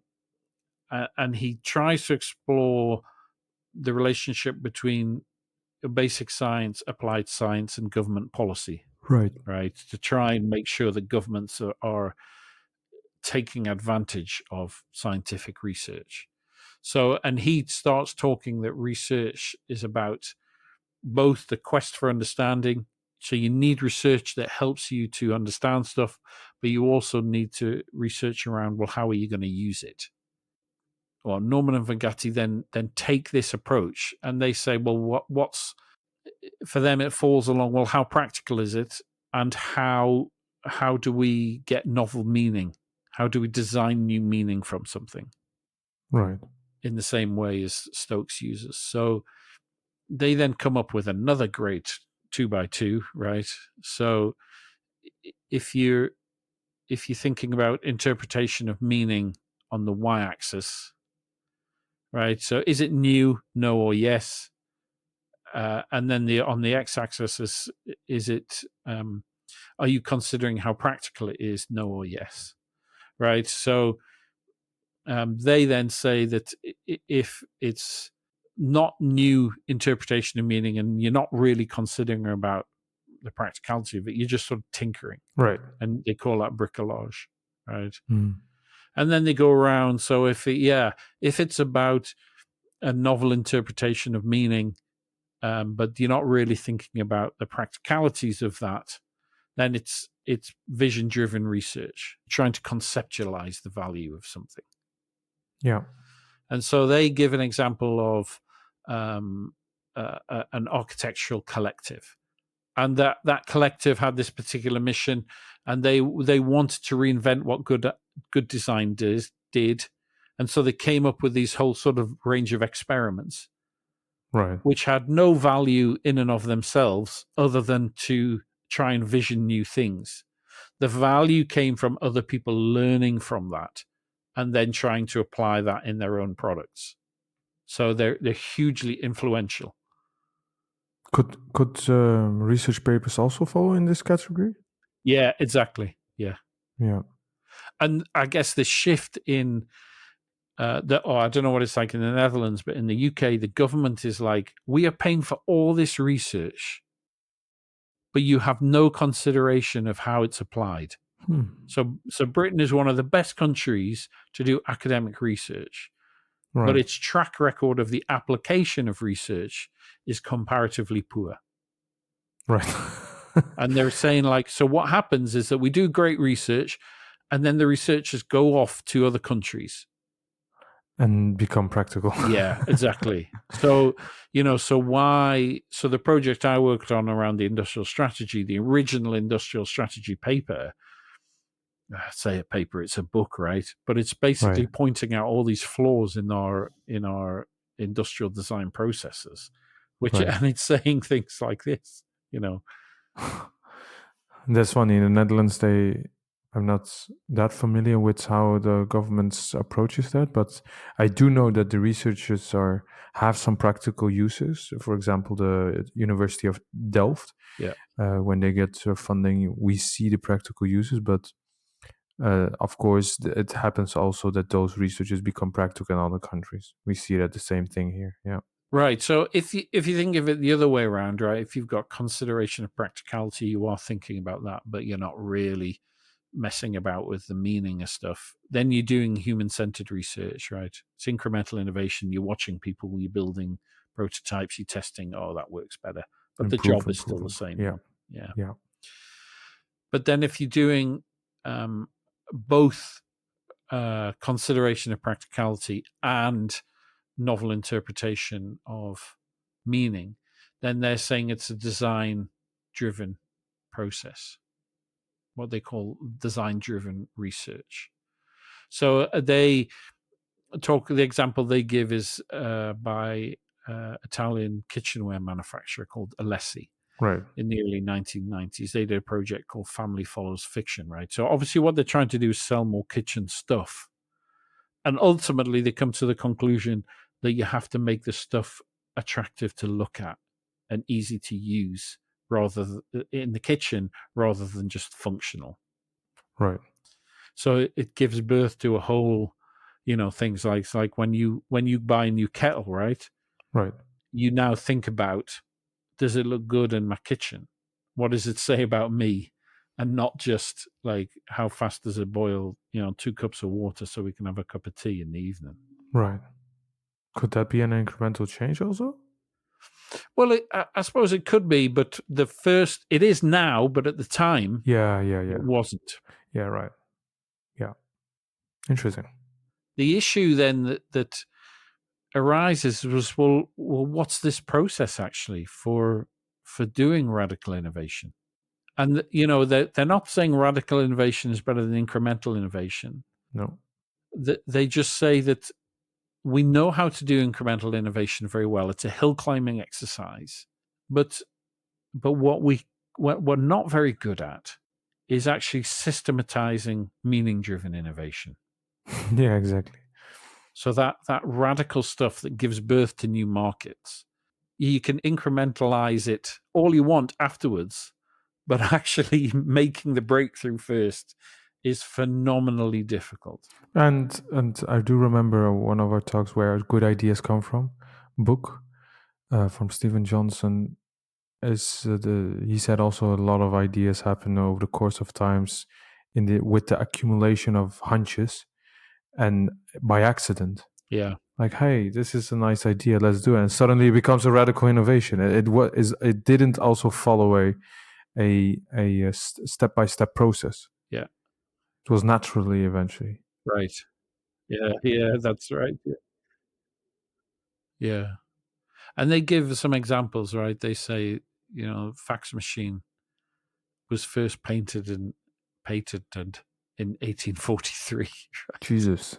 he tries to explore the relationship between basic science, applied science, and government policy. Right. To try and make sure that governments are taking advantage of scientific research. So, and he starts talking that research is about both the quest for understanding, So you need research that helps you to understand stuff, but you also need to research around, well, how are you going to use it? Well, Norman and Verganti then take this approach, and they say, well, what's for them? It falls along. Well, how practical is it, and how do we get novel meaning? How do we design new meaning from something? Right. In the same way as Stokes uses. So they then come up with another great 2x2, right? So if you're thinking about interpretation of meaning on the y-axis, right? So is it new, no, or yes? And then on the x-axis is it? Are you considering how practical it is, no or yes? Right. So they then say that if it's not new interpretation of meaning and you're not really considering about the practicality of it, you're just sort of tinkering. Right. And they call that bricolage, right? Mm. And then they go around. So if it's about a novel interpretation of meaning, but you're not really thinking about the practicalities of that, then it's vision-driven research, trying to conceptualize the value of something. Yeah. And so they give an example of an architectural collective. And that collective had this particular mission, and they wanted to reinvent what good design did. And so they came up with these whole sort of range of experiments, right, which had no value in and of themselves other than to try and vision new things. The value came from other people learning from that and then trying to apply that in their own products. So they're hugely influential. Could research papers also fall in this category? Yeah, exactly. Yeah. Yeah. And I guess the shift in I don't know what it's like in the Netherlands, but in the UK, the government is like, we are paying for all this research, but you have no consideration of how it's applied. So Britain is one of the best countries to do academic research, Right. but its track record of the application of research is comparatively poor. Right. And they're saying, like, so what happens is that we do great research, and then the researchers go off to other countries and become practical. Yeah, exactly. So, so the project I worked on around the industrial strategy, the original industrial strategy paper, I say a paper, it's a book, right? But it's basically pointing out all these flaws in our industrial design processes, and it's saying things like this, That's funny. In the Netherlands, I'm not that familiar with how the government approaches that, but I do know that the researchers have some practical uses. For example, the University of Delft, when they get funding, we see the practical uses, but of course, it happens also that those researchers become practical in other countries. We see that the same thing here. Yeah. Right. So if you think of it the other way around, right, if you've got consideration of practicality, you are thinking about that, but you're not really messing about with the meaning of stuff, then you're doing human-centered research, right? It's incremental innovation. You're watching people, you're building prototypes, you're testing, oh, that works better. But the job is still the same. Yeah. But then if you're doing both consideration of practicality and novel interpretation of meaning, then they're saying it's a design-driven process, what they call design-driven research. So the example they give is by Italian kitchenware manufacturer called Alessi. Right. In the early 1990s, they did a project called Family Follows Fiction, right? So obviously what they're trying to do is sell more kitchen stuff. And ultimately, they come to the conclusion that you have to make the stuff attractive to look at and easy to use in the kitchen rather than just functional. Right. So it gives birth to a whole, things like when you buy a new kettle, right? Right. You now think about, does it look good in my kitchen? What does it say about me? And not just like, how fast does it boil, 2 cups of water so we can have a cup of tea in the evening. Right. Could that be an incremental change also? Well, I suppose it could be, but it is now, but at the time, Yeah. it wasn't. Yeah, right. Yeah. Interesting. The issue then that arises was, well, what's this process actually for doing radical innovation? And they're not saying radical innovation is better than incremental innovation. No. They just say that we know how to do incremental innovation very well. It's a hill climbing exercise, but what we're not very good at is actually systematizing meaning driven innovation. Yeah, exactly. So that radical stuff that gives birth to new markets, you can incrementalize it all you want afterwards, but actually making the breakthrough first is phenomenally difficult. And I do remember one of our talks where good ideas come from book from Stephen Johnson is he said also a lot of ideas happen over the course of times with the accumulation of hunches and by accident. Yeah. Like, hey, this is a nice idea, let's do it, and suddenly it becomes a radical innovation. It didn't also follow a step by step process. Yeah. It was naturally eventually. Right. Yeah, that's right. Yeah. And they give some examples, right? They say, fax machine was first patented in 1843. Jesus.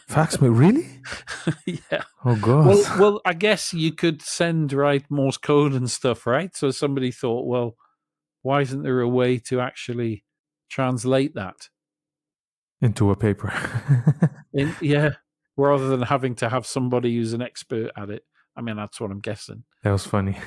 Fax me, really? Yeah. Oh god. Well, I guess you could send Morse code and stuff, right? So somebody thought, well, why isn't there a way to actually translate that into a paper? rather than having to have somebody who's an expert at it. I mean, that's what I'm guessing. That was funny.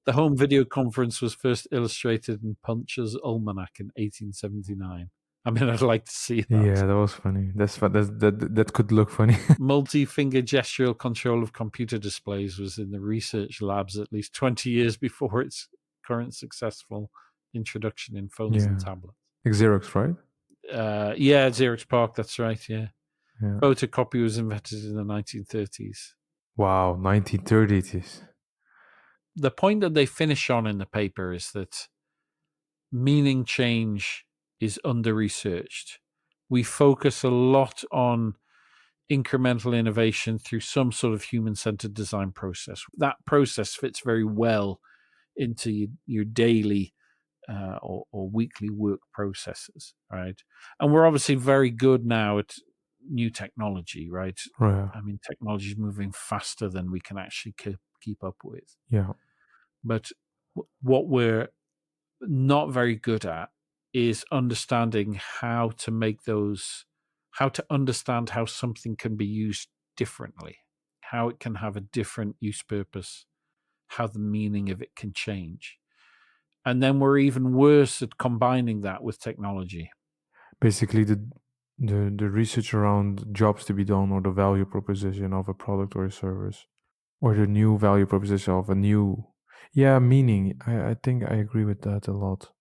The home video conference was first illustrated in Punch's Almanac in 1879. I mean, I'd like to see that. Yeah, that was funny. That could look funny. Multi-finger gestural control of computer displays was in the research labs at least 20 years before its current successful introduction in phones and tablets. Xerox, right? Yeah, Xerox PARC, that's right, yeah. Yeah. Photocopy was invented in the 1930s. Wow, 1930s. The point that they finish on in the paper is that meaning change is under-researched. We focus a lot on incremental innovation through some sort of human-centered design process. That process fits very well into your daily or weekly work processes, right? And we're obviously very good now at new technology, right? Right. I mean, technology is moving faster than we can actually keep up with. Yeah. But what we're not very good at is understanding how to understand how something can be used differently, how it can have a different use purpose, how the meaning of it can change. And then we're even worse at combining that with technology. Basically, the research around jobs to be done or the value proposition of a product or a service or the new value proposition of a new meaning. I think I agree with that a lot.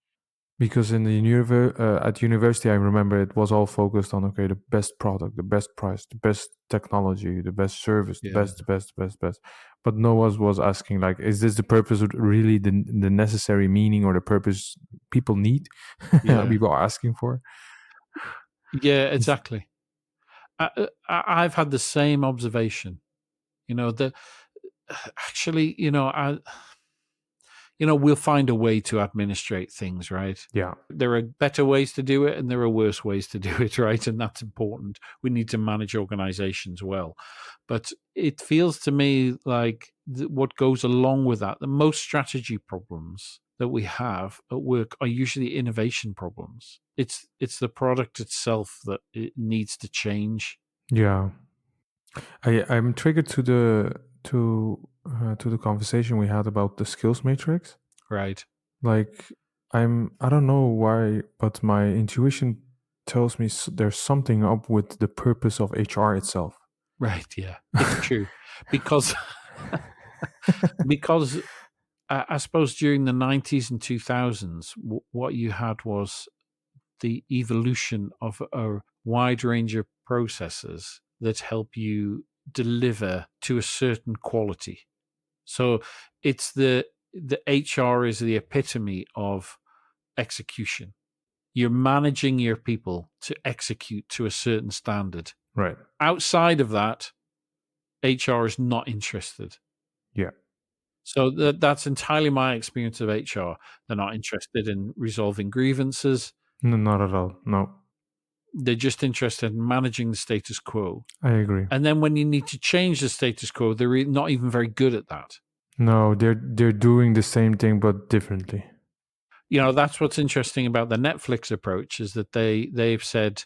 Because in the at university, I remember it was all focused on the best product, the best price, the best technology, the best service, the best. But no one was asking like, is this the purpose of really the necessary meaning or the purpose people need? People are asking for. Yeah, exactly. I've had the same observation. Actually, we'll find a way to administrate things, right? Yeah. There are better ways to do it and there are worse ways to do it, right? And that's important. We need to manage organizations well. But it feels to me like what goes along with that, the most strategy problems that we have at work are usually innovation problems. It's the product itself that it needs to change. Yeah. I'm triggered to the conversation we had about the skills matrix. Right. Like I don't know why, but my intuition tells me there's something up with the purpose of HR itself. Right. Yeah, it's true because I suppose during the 90s and 2000s, what you had was the evolution of a wide range of processes that help you deliver to a certain quality. So it's the HR is the epitome of execution. You're managing your people to execute to a certain standard. Right. Outside of that, HR is not interested. Yeah. So that's entirely my experience of HR. They're not interested in resolving grievances. No, not at all. No, They're just interested in managing the status quo. I agree. And then when you need to change the status quo, they're not even very good at that. No, they're doing the same thing but differently. That's what's interesting about the Netflix approach, is that they've said,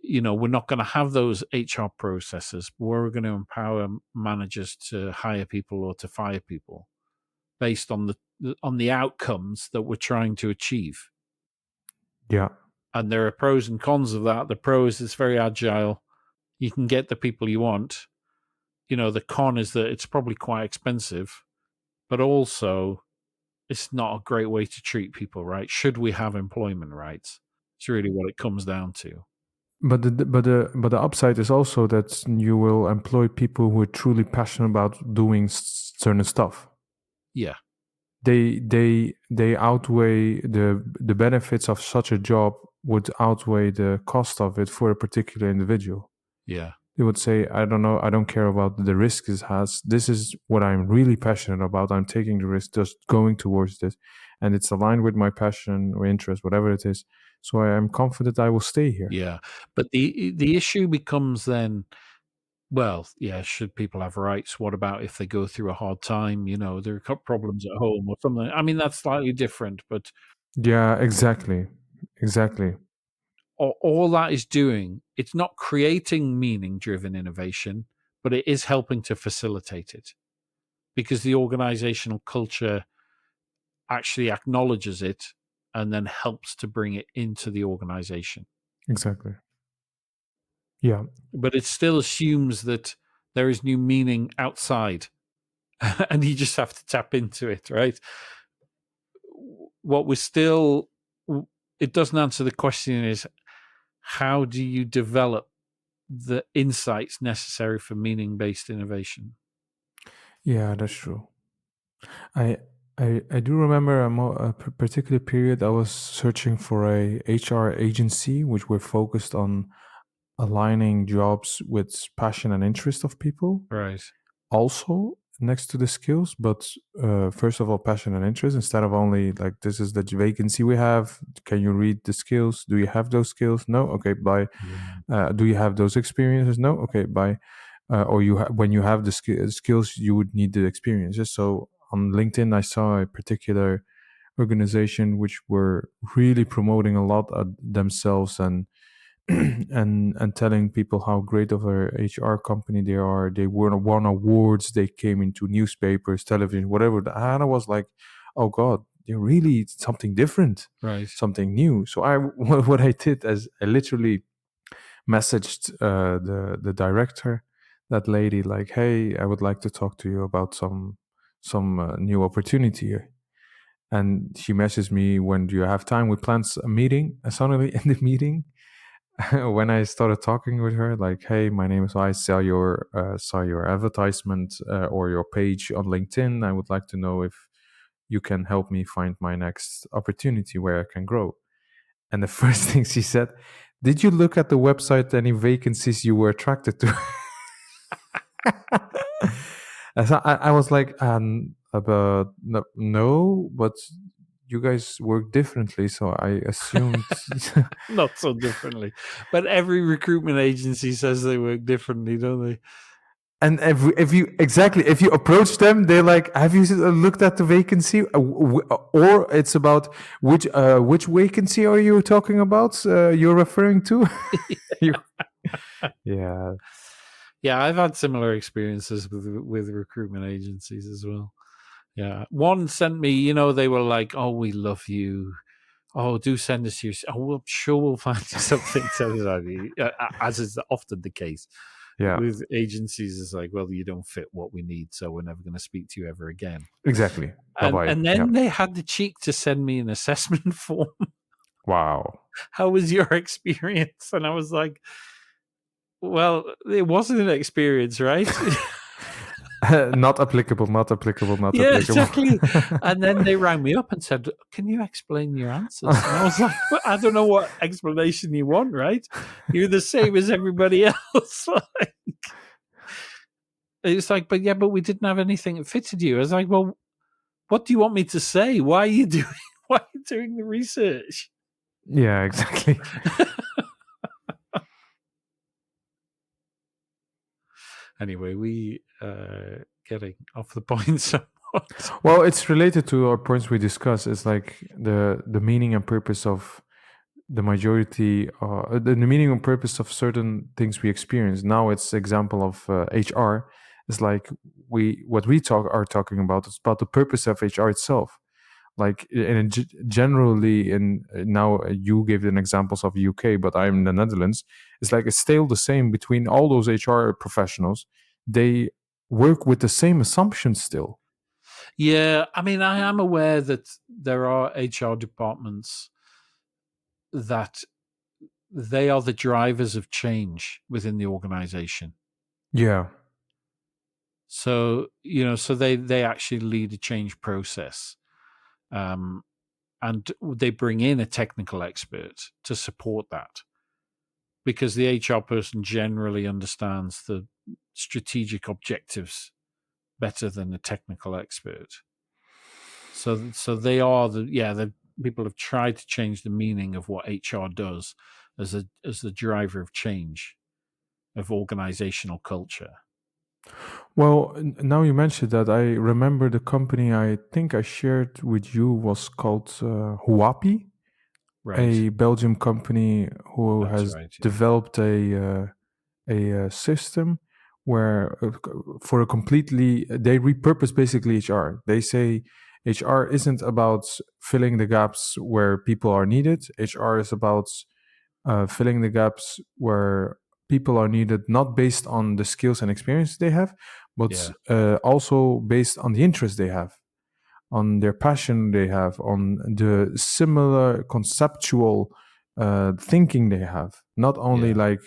we're not going to have those HR processes. We're going to empower managers to hire people or to fire people based on the outcomes that we're trying to achieve. Yeah. And there are pros and cons of that. The pro is it's very agile. You can get the people you want. The con is that it's probably quite expensive, but also it's not a great way to treat people, right? Should we have employment rights? It's really what it comes down to. But the upside is also that you will employ people who are truly passionate about doing certain stuff. Yeah. They outweigh the benefits of such a job would outweigh the cost of it for a particular individual. Yeah. They would say, I don't know, I don't care about the risk this has. This is what I'm really passionate about. I'm taking the risk, just going towards this, and it's aligned with my passion or interest, whatever it is. So I am confident I will stay here. Yeah. But the issue becomes then, well, yeah, should people have rights? What about if they go through a hard time? There are problems at home or something. I mean, that's slightly different, but Yeah, exactly. all that is doing, it's not creating meaning-driven innovation, but it is helping to facilitate it, because the organizational culture actually acknowledges it and then helps to bring it into the organization. Exactly. Yeah. But it still assumes that there is new meaning outside and you just have to tap into it, right? It doesn't answer the question is, how do you develop the insights necessary for meaning-based innovation? Yeah, that's true. I do remember a particular period I was searching for a HR agency which were focused on aligning jobs with passion and interest of people. Right. Also next to the skills, but first of all, passion and interest, instead of only like, this is the vacancy we have. Can you read the skills? Do you have those skills? No. Okay, bye. Do you have those experiences? No. Okay, bye. Or when you have the skills, you would need the experiences. So on LinkedIn, I saw a particular organization which were really promoting a lot of themselves and and telling people how great of a HR company they are. They won awards. They came into newspapers, television, whatever. And I was like, oh God, they're really something different, Right. something new. So what I did is I literally messaged the director, that lady, like, hey, I would like to talk to you about some new opportunity here. And she messaged me, when do you have time? We planned a meeting. And suddenly in the meeting, when I started talking with her, like, hey, my name is Wais, saw your advertisement or your page on LinkedIn. I would like to know if you can help me find my next opportunity where I can grow. And the first thing she said, did you look at the website, any vacancies you were attracted to? And so I was like, about no, but you guys work differently, so I assumed. Not so differently, but every recruitment agency says they work differently, don't they? And if you approach them, they're like, have you looked at the vacancy? Or it's about which vacancy are you talking about? You're referring to? Yeah. Yeah, I've had similar experiences with recruitment agencies as well. Yeah, one sent me. They were like, "Oh, we love you. Oh, do send us your. Oh, well, sure, we'll find you something." As is often the case. Yeah. With agencies, it's like, well, you don't fit what we need, so we're never going to speak to you ever again. Exactly. And then they had the cheek to send me an assessment form. Wow. How was your experience? And I was like, Well, it wasn't an experience, right? Not applicable, not applicable, not Yeah, applicable. exactly. And then they rang me up and said, "Can you explain your answers?" And I was like, "Well, I don't know what explanation you want, right? You're the same as everybody else." It's like, but we didn't have anything that fitted you. I was like, "Well, what do you want me to say? Why are you doing the research?" Yeah, exactly. Anyway, we getting off the point somewhat. Well, it's related to our points we discussed. It's like the meaning and purpose of the majority, the meaning and purpose of certain things we experience. Now, it's example of HR. It's like what we are talking about. It's about the purpose of HR itself. Like, and generally, in now you gave an examples of UK, but I'm in the Netherlands. It's like it's still the same between all those HR professionals. They work with the same assumptions still. Yeah, I mean, I am aware that there are HR departments that they are the drivers of change within the organization. Yeah. So, so they actually lead a change process. And they bring in a technical expert to support that, because the HR person generally understands the strategic objectives better than the technical expert. So they are the people have tried to change the meaning of what HR does as the driver of change of organizational culture. Well, now you mentioned that, I remember the company I think I shared with you was called Huapi, Right. a Belgium company who That's has right. Yeah. developed a system where for a completely they repurpose basically HR. They say HR isn't about filling the gaps where people are needed. HR is about filling the gaps where people are needed, not based on the skills and experience they have, but also based on the interest they have, on their passion they have, on the similar conceptual thinking they have. Not only like,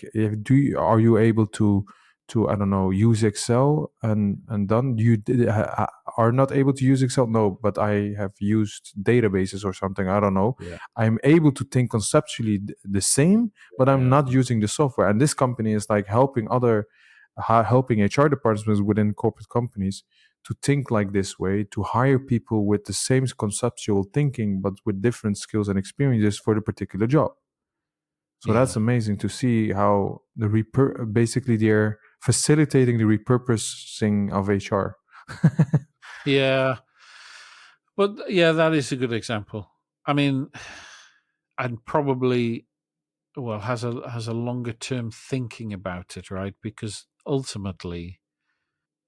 are you able to I don't know, use Excel and done. Are not able to use Excel? No, but I have used databases or something. I don't know. Yeah. I'm able to think conceptually the same, but I'm not using the software. And this company is like helping HR departments within corporate companies to think like this way, to hire people with the same conceptual thinking, but with different skills and experiences for the particular job. So that's amazing to see how basically they're facilitating the repurposing of HR. Yeah. But yeah, that is a good example. I mean, and probably has a longer term thinking about it, right? Because ultimately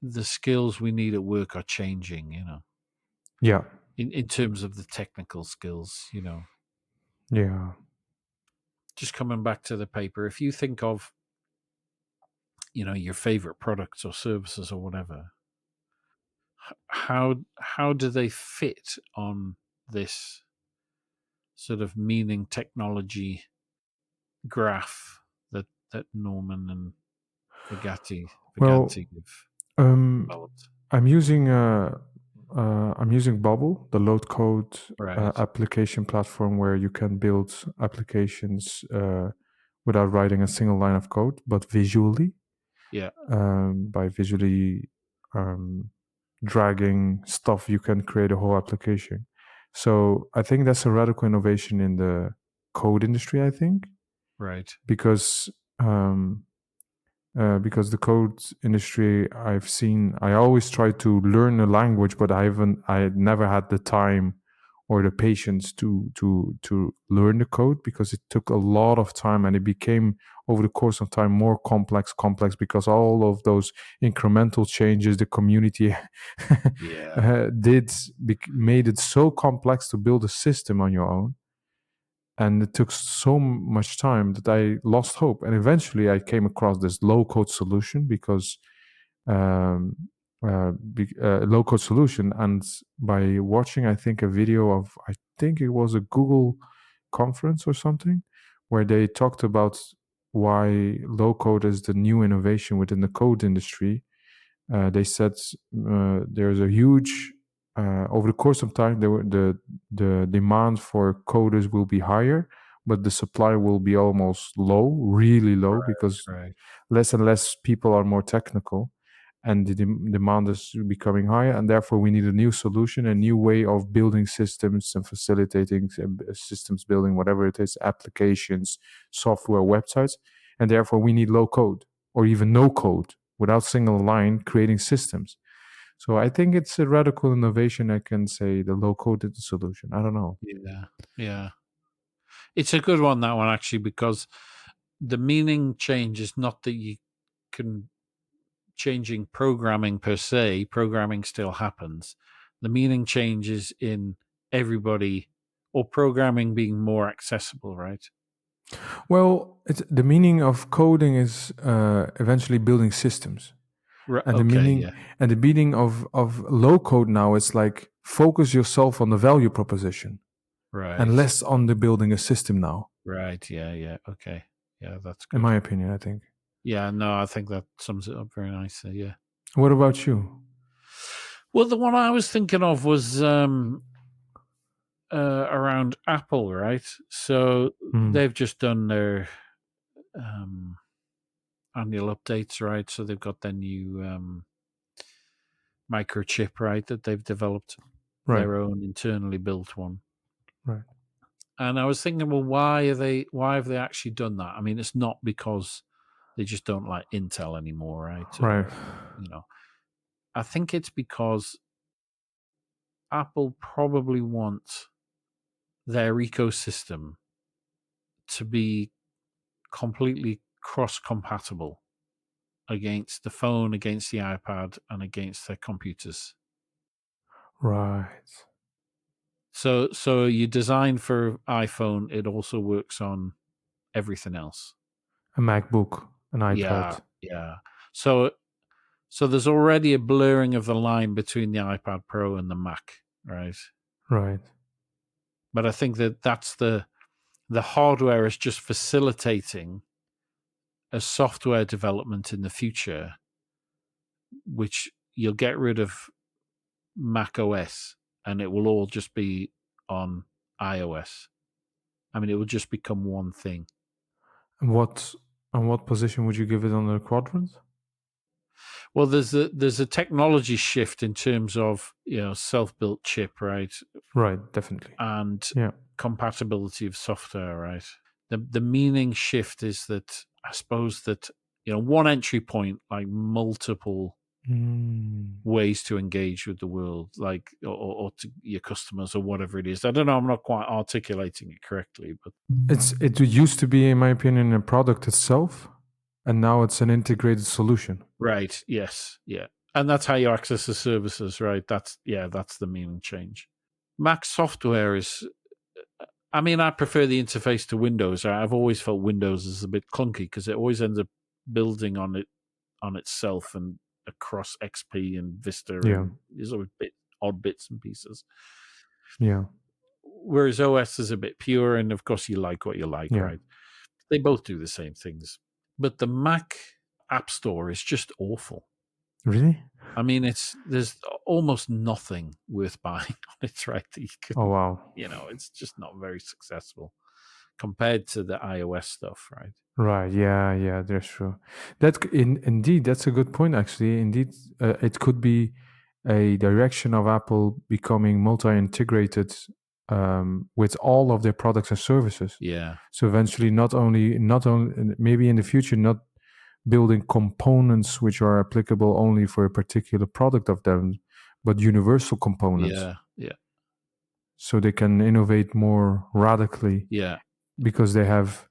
the skills we need at work are changing, Yeah. in terms of the technical skills, Yeah. Just coming back to the paper, if you think of, your favorite products or services or whatever, how do they fit on this sort of meaning technology graph that Norman and Verganti Well, have developed? I'm using Bubble, the load code Right. application platform where you can build applications without writing a single line of code, but visually. Yeah. By visually dragging stuff, you can create a whole application. So I think that's a radical innovation in the code industry, I think. Right. Because the code industry, I always try to learn a language, but I never had the time or the patience to learn the code, because it took a lot of time, and it became over the course of time more complex because all of those incremental changes the community made it so complex to build a system on your own. And it took so much time that I lost hope. And eventually I came across this low code solution because low code solution. And by watching, I think, a video of, I think it was a Google conference or something, where they talked about why low code is the new innovation within the code industry. They said there's a huge over the course of time the demand for coders will be higher, but the supply will be almost low, really low, because Right. less and less people are more technical, and the demand is becoming higher, and therefore we need a new solution, a new way of building systems and facilitating systems building, whatever it is, applications, software, websites, and therefore we need low code or even no code, without single line, creating systems. So I think it's a radical innovation. I can say the low code is the solution. I don't know. Yeah. It's a good one, that one, actually, because the meaning change is not that you can changing programming per se. Programming still happens. The meaning changes in everybody, or programming being more accessible, right? Well, the meaning of coding is eventually building systems. And the meaning and the meaning of low code now is like focus yourself on the value proposition, right, and less on the building a system now. Right. Yeah. Okay. Yeah, that's good. In my opinion, I think. Yeah. No, I think that sums it up very nicely. Yeah. What about you? Well, the one I was thinking of was around Apple, right? So they've just done their annual updates, right? So they've got their new microchip, right, that they've developed, their own internally built one. Right. And I was thinking, well, why have they actually done that? I mean, it's not because they just don't like Intel anymore, right? Right. Or, I think it's because Apple probably wants their ecosystem to be completely cross-compatible against the phone, against the iPad, and against their computers. Right. So you design for iPhone, it also works on everything else. A MacBook, an iPad. Yeah. So there's already a blurring of the line between the iPad Pro and the Mac, right? Right. But I think that's the hardware is just facilitating a software development in the future, which you'll get rid of Mac OS and it will all just be on iOS. I mean, it will just become one thing. And what position would you give it on the quadrant? Well, there's a technology shift in terms of self-built chip, right? Right, definitely. And compatibility of software, right? The meaning shift is that I suppose that one entry point, like multiple ways to engage with the world, like or to your customers or whatever it is. I don't know. I'm not quite articulating it correctly, but it used to be, in my opinion, a product itself, and now it's an integrated solution. Right. Yes. Yeah. And that's how you access the services, right? That's the meaning change. Mac software is. I mean, I prefer the interface to Windows. I've always felt Windows is a bit clunky because it always ends up building on itself and across XP and Vista, and there's always odd bits and pieces. Yeah. Whereas OS is a bit pure, and of course you like what you like, right? They both do the same things, but the Mac App Store is just awful. Really? I mean, there's almost nothing worth buying on it, right? Oh wow! It's just not very successful compared to the iOS stuff, right? Right. Yeah. That's true. Indeed, that's a good point. Actually, indeed, it could be a direction of Apple becoming multi-integrated with all of their products and services. Yeah. So eventually, not only maybe in the future, not building components which are applicable only for a particular product of them, but universal components. Yeah. So they can innovate more radically. Yeah. Because they have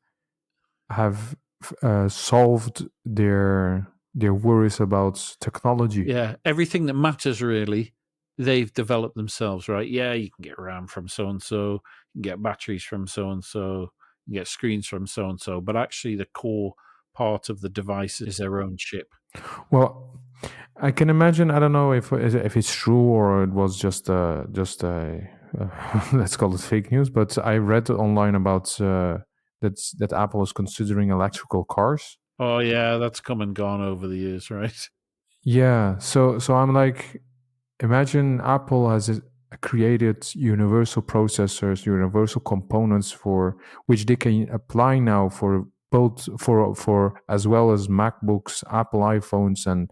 solved their worries about technology. Yeah. Everything that matters, really, they've developed themselves, right? Yeah, you can get RAM from so and so, you can get batteries from so and so, you can get screens from so and so, but actually the core part of the device is their own chip. Well, I can imagine. I don't know if it's true or it was just let's call it fake news. But I read online about that Apple is considering electrical cars. Oh yeah, that's come and gone over the years, right? Yeah, so I'm like, imagine Apple has created universal processors, universal components for which they can apply now for both for as well as MacBooks, Apple iPhones, and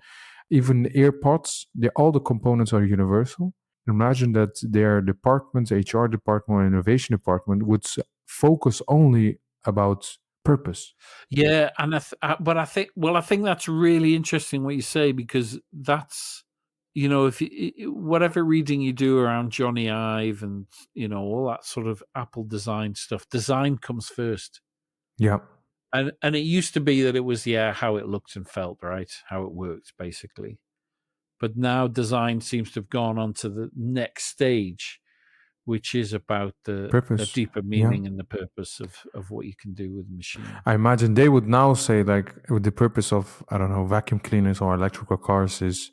even AirPods. All the components are universal. Imagine that their department, HR department, or innovation department would focus only about purpose. Yeah, and but I think that's really interesting what you say, because that's, if whatever reading you do around Johnny Ive and all that sort of Apple design stuff, design comes first. Yeah. And it used to be that it was how it looked and felt, right? How it worked, basically. But now design seems to have gone on to the next stage, which is about the Purpose. deeper Yeah. meaning and the purpose of what you can do with the machine. I imagine they would now say, like, with the purpose of, I don't know, vacuum cleaners or electrical cars is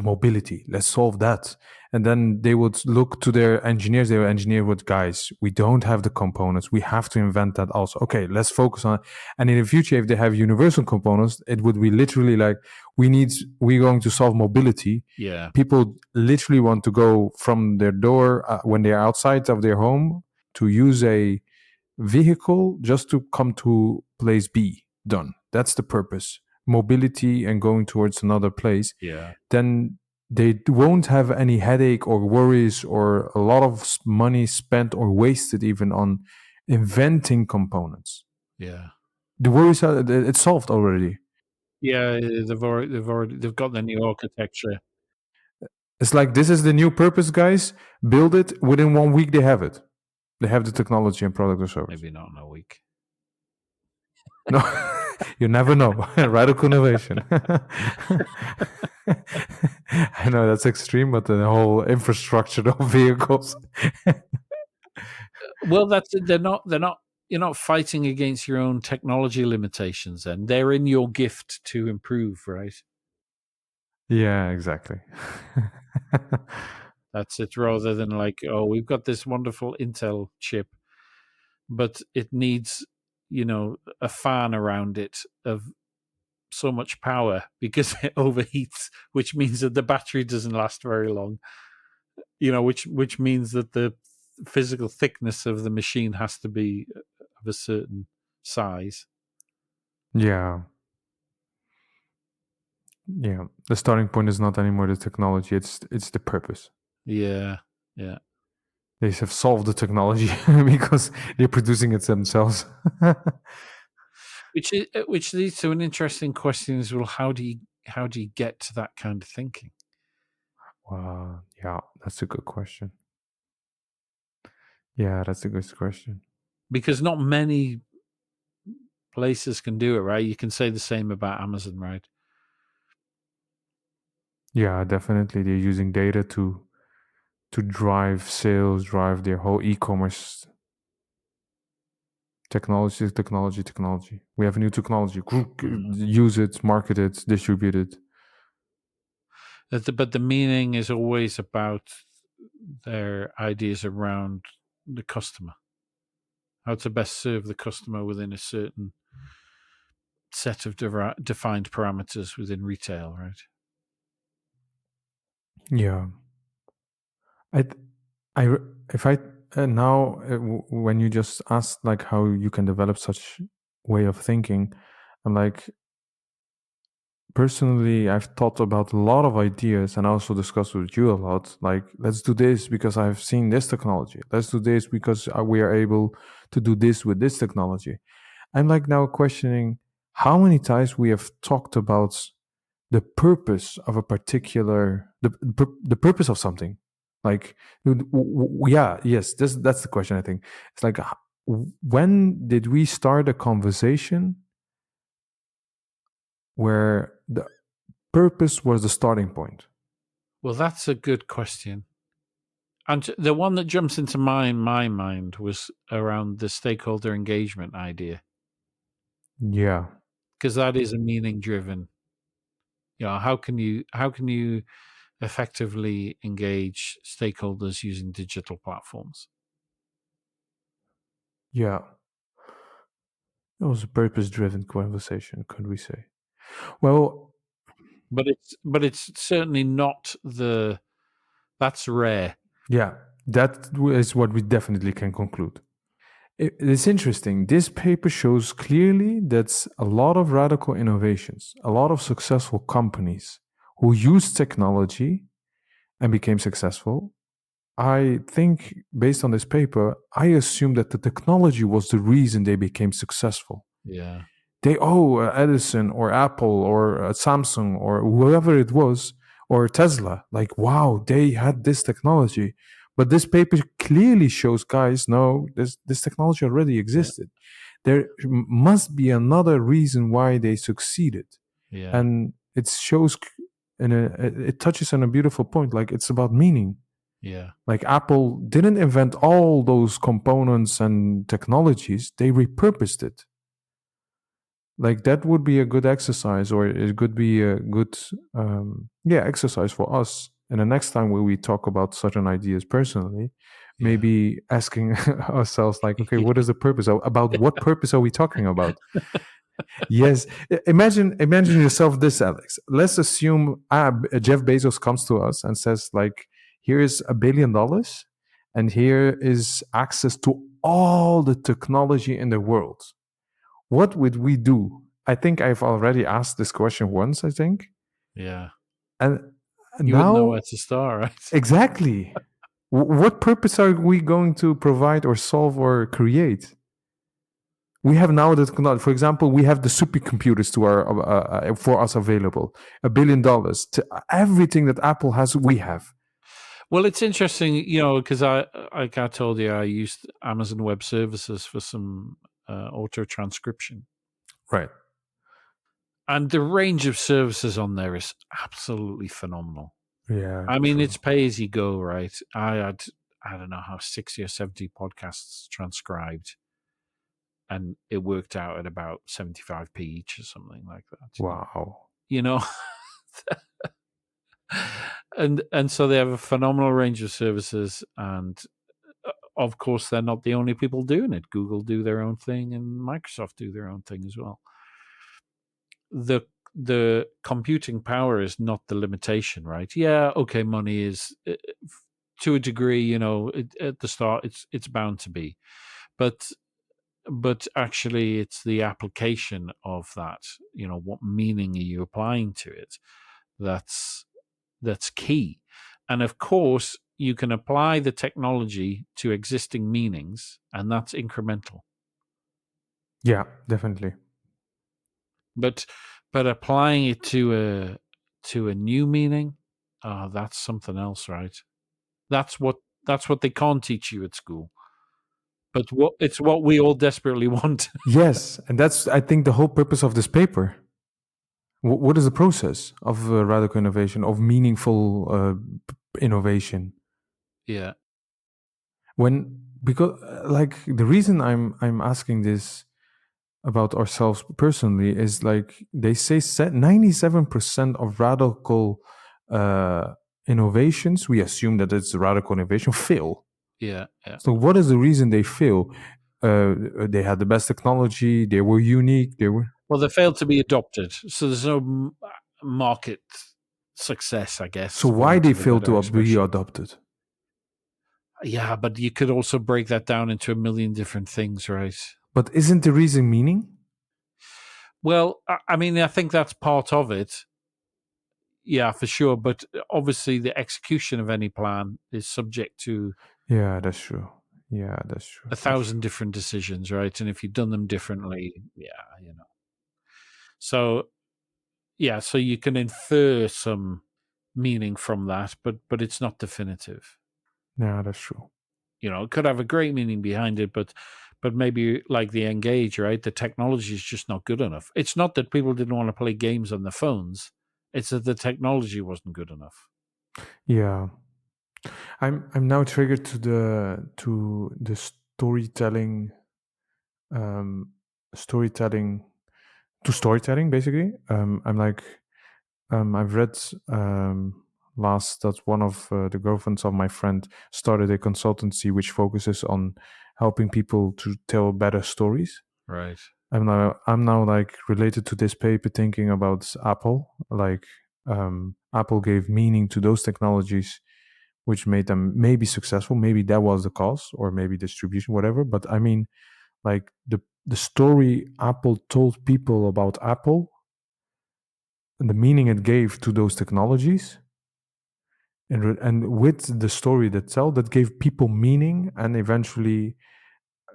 mobility. Let's solve that. And then they would look to their engineers. They would engineer with, guys, we don't have the components. We have to invent that also. Okay, let's focus on it. And in the future, if they have universal components, it would be literally like, we're going to solve mobility. Yeah. People literally want to go from their door when they're outside of their home to use a vehicle just to come to place B. Done. That's the purpose. Mobility and going towards another place. Yeah. Then they won't have any headache or worries or a lot of money spent or wasted even on inventing components. Yeah. The worries are, it's solved already. Yeah, they've got the new architecture. It's like, this is the new purpose, guys. Build it. Within 1 week, they have it. They have the technology and product or service. Maybe not in a week. No, you never know. Radical innovation. I know that's extreme, but the whole infrastructure of vehicles. Well, they're not. You're not fighting against your own technology limitations, and they're in your gift to improve, right? Yeah, exactly. That's it. Rather than like, oh, we've got this wonderful Intel chip, but it needs, a fan around it of so much power because it overheats, which means that the battery doesn't last very long. Which means that the physical thickness of the machine has to be of a certain size. Yeah. Yeah. The starting point is not anymore the technology, it's the purpose. Yeah. Yeah. They have solved the technology because they're producing it themselves. Which leads to an interesting question as well. How do you get to that kind of thinking? Yeah, that's a good question. Yeah, that's a good question. Because not many places can do it, right? You can say the same about Amazon, right? Yeah, definitely. They're using data to drive sales, drive their whole e-commerce. Technology. We have a new technology. Use it, market it, distribute it. But the meaning is always about their ideas around the customer. How to best serve the customer within a certain set of defined parameters within retail, right? Yeah. When you just asked like how you can develop such way of thinking, I'm like, personally, I've thought about a lot of ideas and also discussed with you a lot. Like, let's do this because I've seen this technology. Let's do this because we are able to do this with this technology. I'm like now questioning how many times we have talked about the purpose of a particular the purpose of something. Like, yes, that's the question. I think it's like, when did we start a conversation where the purpose was the starting point? Well, that's a good question. And the one that jumps into my mind was around the stakeholder engagement idea. Yeah. Because that is a meaning driven. How can you effectively engage stakeholders using digital platforms? Yeah. It was a purpose-driven conversation, could we say? Well, but it's certainly not the. That's rare. yeah, that is what we definitely can conclude. It's interesting. This paper shows clearly that a lot of radical innovations, a lot of successful companies who used technology and became successful. I think, based on this paper, I assume that the technology was the reason they became successful. Yeah, They owe Edison or Apple or Samsung or whoever it was or Tesla. Like, wow, they had this technology. But this paper clearly shows, guys, no, this technology already yeah, existed. There must be another reason why they succeeded. yeah, And it shows, it touches on a beautiful point. Like, it's about meaning. yeah, Like, Apple didn't invent all those components and technologies, they repurposed it. Like, that would be a good exercise, or it could be a good exercise for us. And the next time when we talk about certain ideas personally, yeah. maybe asking ourselves, like, okay, what is the purpose? About what purpose are we talking about? Yes. Imagine yourself this, Alex. Let's assume Jeff Bezos comes to us and says, like, here is $1 billion and here is access to all the technology in the world. What would we do? I think I've already asked this question once, I think. Yeah. And You wouldn't know now, where to start, right? exactly. What purpose are we going to provide or solve or create? We have now the technology. For example, we have the supercomputers for us available. $1 billion. Everything that Apple has, we have. Well, it's interesting, because like I told you, I used Amazon Web Services for some auto transcription, Right. and the range of services on there is absolutely phenomenal. Yeah. I mean, True. it's pay as you go, right? I don't know how 60 or 70 podcasts transcribed, and it worked out at about 75p each or something like that. Wow. You know, and so they have a phenomenal range of services, and of course they're not the only people doing it. Google do their own thing, and Microsoft do their own thing as well. The computing power is not the limitation, right? Yeah, okay, money is to a degree, at the start it's bound to be, but actually it's the application of that. What meaning are you applying to it? That's key. And of course, you can apply the technology to existing meanings, and that's incremental. Yeah, definitely. But applying it to a new meaning, that's something else, right? That's what they can't teach you at school. But it's what we all desperately want. Yes. And that's, I think, the whole purpose of this paper. What is the process of radical innovation, of meaningful innovation? Yeah. Because like, the reason I'm asking this about ourselves personally is, like, they say 97% of radical innovations, we assume that it's a radical innovation, fail. Yeah. Yeah. So what is the reason they fail? They had the best technology, they were unique, Well, they failed to be adopted, so there's no market success, I guess. so For why want they of a failed better to be expression. adopted? Yeah, but you could also break that down into a million different things, right? But isn't the reason meaning? Well, I mean, I think that's part of it. Yeah, for sure. But obviously, the execution of any plan is subject to Yeah, that's true. Yeah, that's true. 1,000 different decisions, right? And if you've done them differently, So, yeah, so you can infer some meaning from that, but it's not definitive. Yeah, that's true. It could have a great meaning behind it, but maybe like the Engage, right? The technology is just not good enough. It's not that people didn't want to play games on their phones; it's that the technology wasn't good enough. Yeah, I'm now triggered to the storytelling, um, storytelling storytelling basically. I'm like, I've read last that one of the girlfriends of my friend started a consultancy which focuses on helping people to tell better stories. Right. I'm now like related to this paper thinking about Apple. Like Apple gave meaning to those technologies which made them maybe successful. Maybe that was the cause, or maybe distribution, whatever. But I mean, like the story Apple told people about Apple and the meaning it gave to those technologies, and with the story itself, that gave people meaning and eventually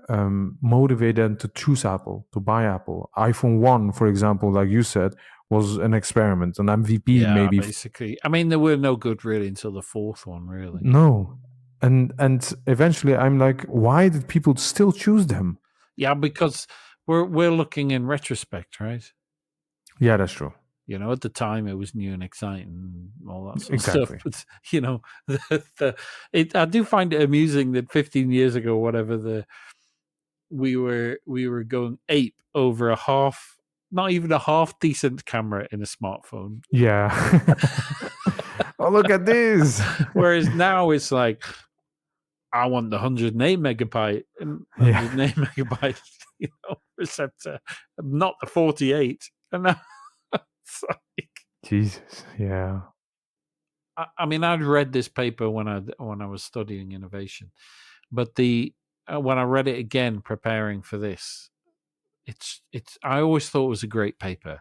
motivate them to choose Apple, to buy Apple. iPhone 1, for example, like you said, was an experiment, an MVP Yeah, maybe. basically. I mean, they were no good really until the fourth one, really. No. And eventually I'm like, why did people still choose them? Yeah, because we're looking in retrospect, right? Yeah, that's true. You know, at the time it was new and exciting and all that sort Exactly. of stuff. But, you know, I do find it amusing that 15 years ago, whatever, we were going ape over not even a half decent camera in a smartphone. Yeah. Oh, look at this. Whereas now it's like, I want the 108 megabyte megabyte, receptor, not the 48. And now it's like, Jesus, yeah. I mean, I'd read this paper when I was studying innovation, but when I read it again preparing for this, it's I always thought it was a great paper,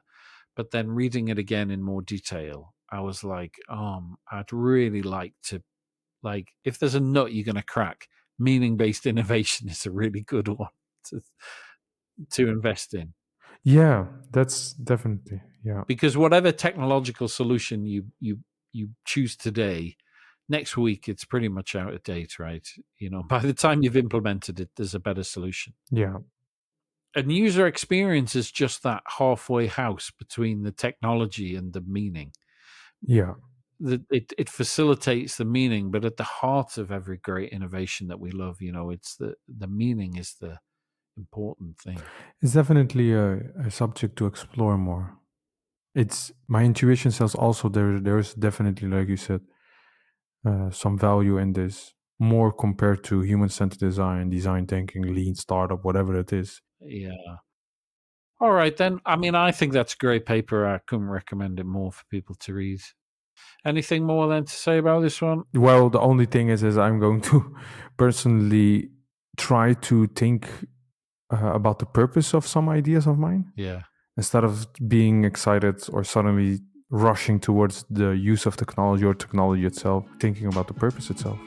but then reading it again in more detail, I was like, I'd really like to, like, if there's a nut you're going to crack, meaning-based innovation is a really good one to invest in. Yeah, that's definitely, yeah. Because whatever technological solution you choose today, next week it's pretty much out of date, right? You know, by the time you've implemented it, there's a better solution. Yeah. And user experience is just that halfway house between the technology and the meaning. Yeah. It facilitates the meaning, but at the heart of every great innovation that we love, you know, it's the meaning is the important thing. It's definitely a subject to explore more. It's my intuition says also there's definitely, like you said, some value in this, more compared to human-centered design thinking, lean startup, whatever it is. Yeah. All right, then. I mean, I think that's a great paper. I couldn't recommend it more for people to read. Anything more then to say about this one? Well, the only thing is I'm going to personally try to think about the purpose of some ideas of mine. Yeah. Instead of being excited or suddenly rushing towards the use of technology or technology itself, thinking about the purpose itself.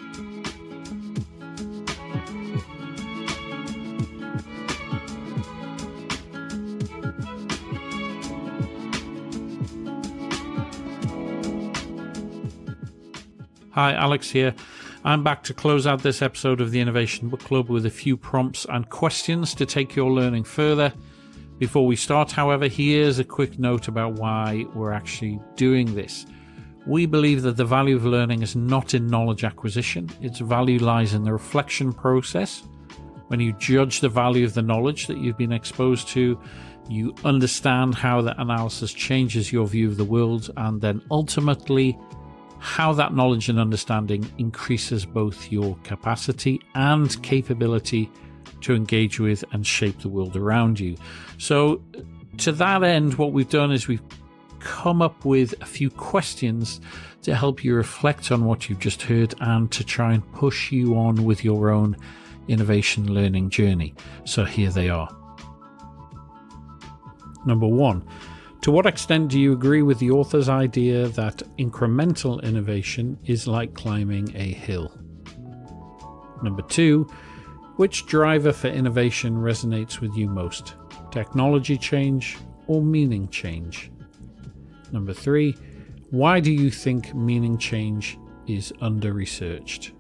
Hi, Alex here. I'm back to close out this episode of the Innovation Book Club with a few prompts and questions to take your learning further. Before we start, however, here's a quick note about why we're actually doing this. We believe that the value of learning is not in knowledge acquisition. Its value lies in the reflection process. When you judge the value of the knowledge that you've been exposed to, you understand how that analysis changes your view of the world, and then ultimately how that knowledge and understanding increases both your capacity and capability to engage with and shape the world around you. So to that end, what we've done is we've come up with a few questions to help you reflect on what you've just heard and to try and push you on with your own innovation learning journey. So here they are. Number 1. To what extent do you agree with the author's idea that incremental innovation is like climbing a hill? Number 2, which driver for innovation resonates with you most? Technology change or meaning change? Number 3, why do you think meaning change is under-researched?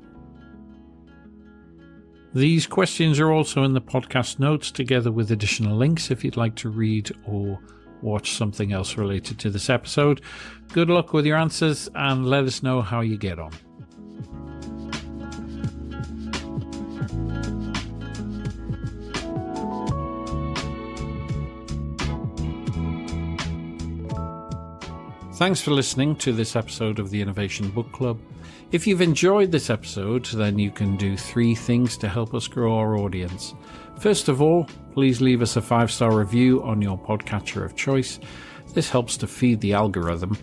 These questions are also in the podcast notes, together with additional links if you'd like to read or watch something else related to this episode. Good luck with your answers and let us know how you get on. Thanks for listening to this episode of the Innovation Book Club. If you've enjoyed this episode, then you can do 3 things to help us grow our audience. First of all, please leave us a 5-star review on your podcatcher of choice. This helps to feed the algorithm.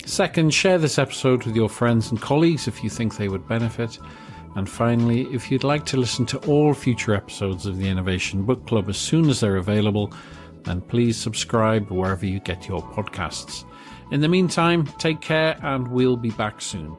Second, share this episode with your friends and colleagues if you think they would benefit. And finally, if you'd like to listen to all future episodes of the Innovation Book Club as soon as they're available, then please subscribe wherever you get your podcasts. In the meantime, take care and we'll be back soon.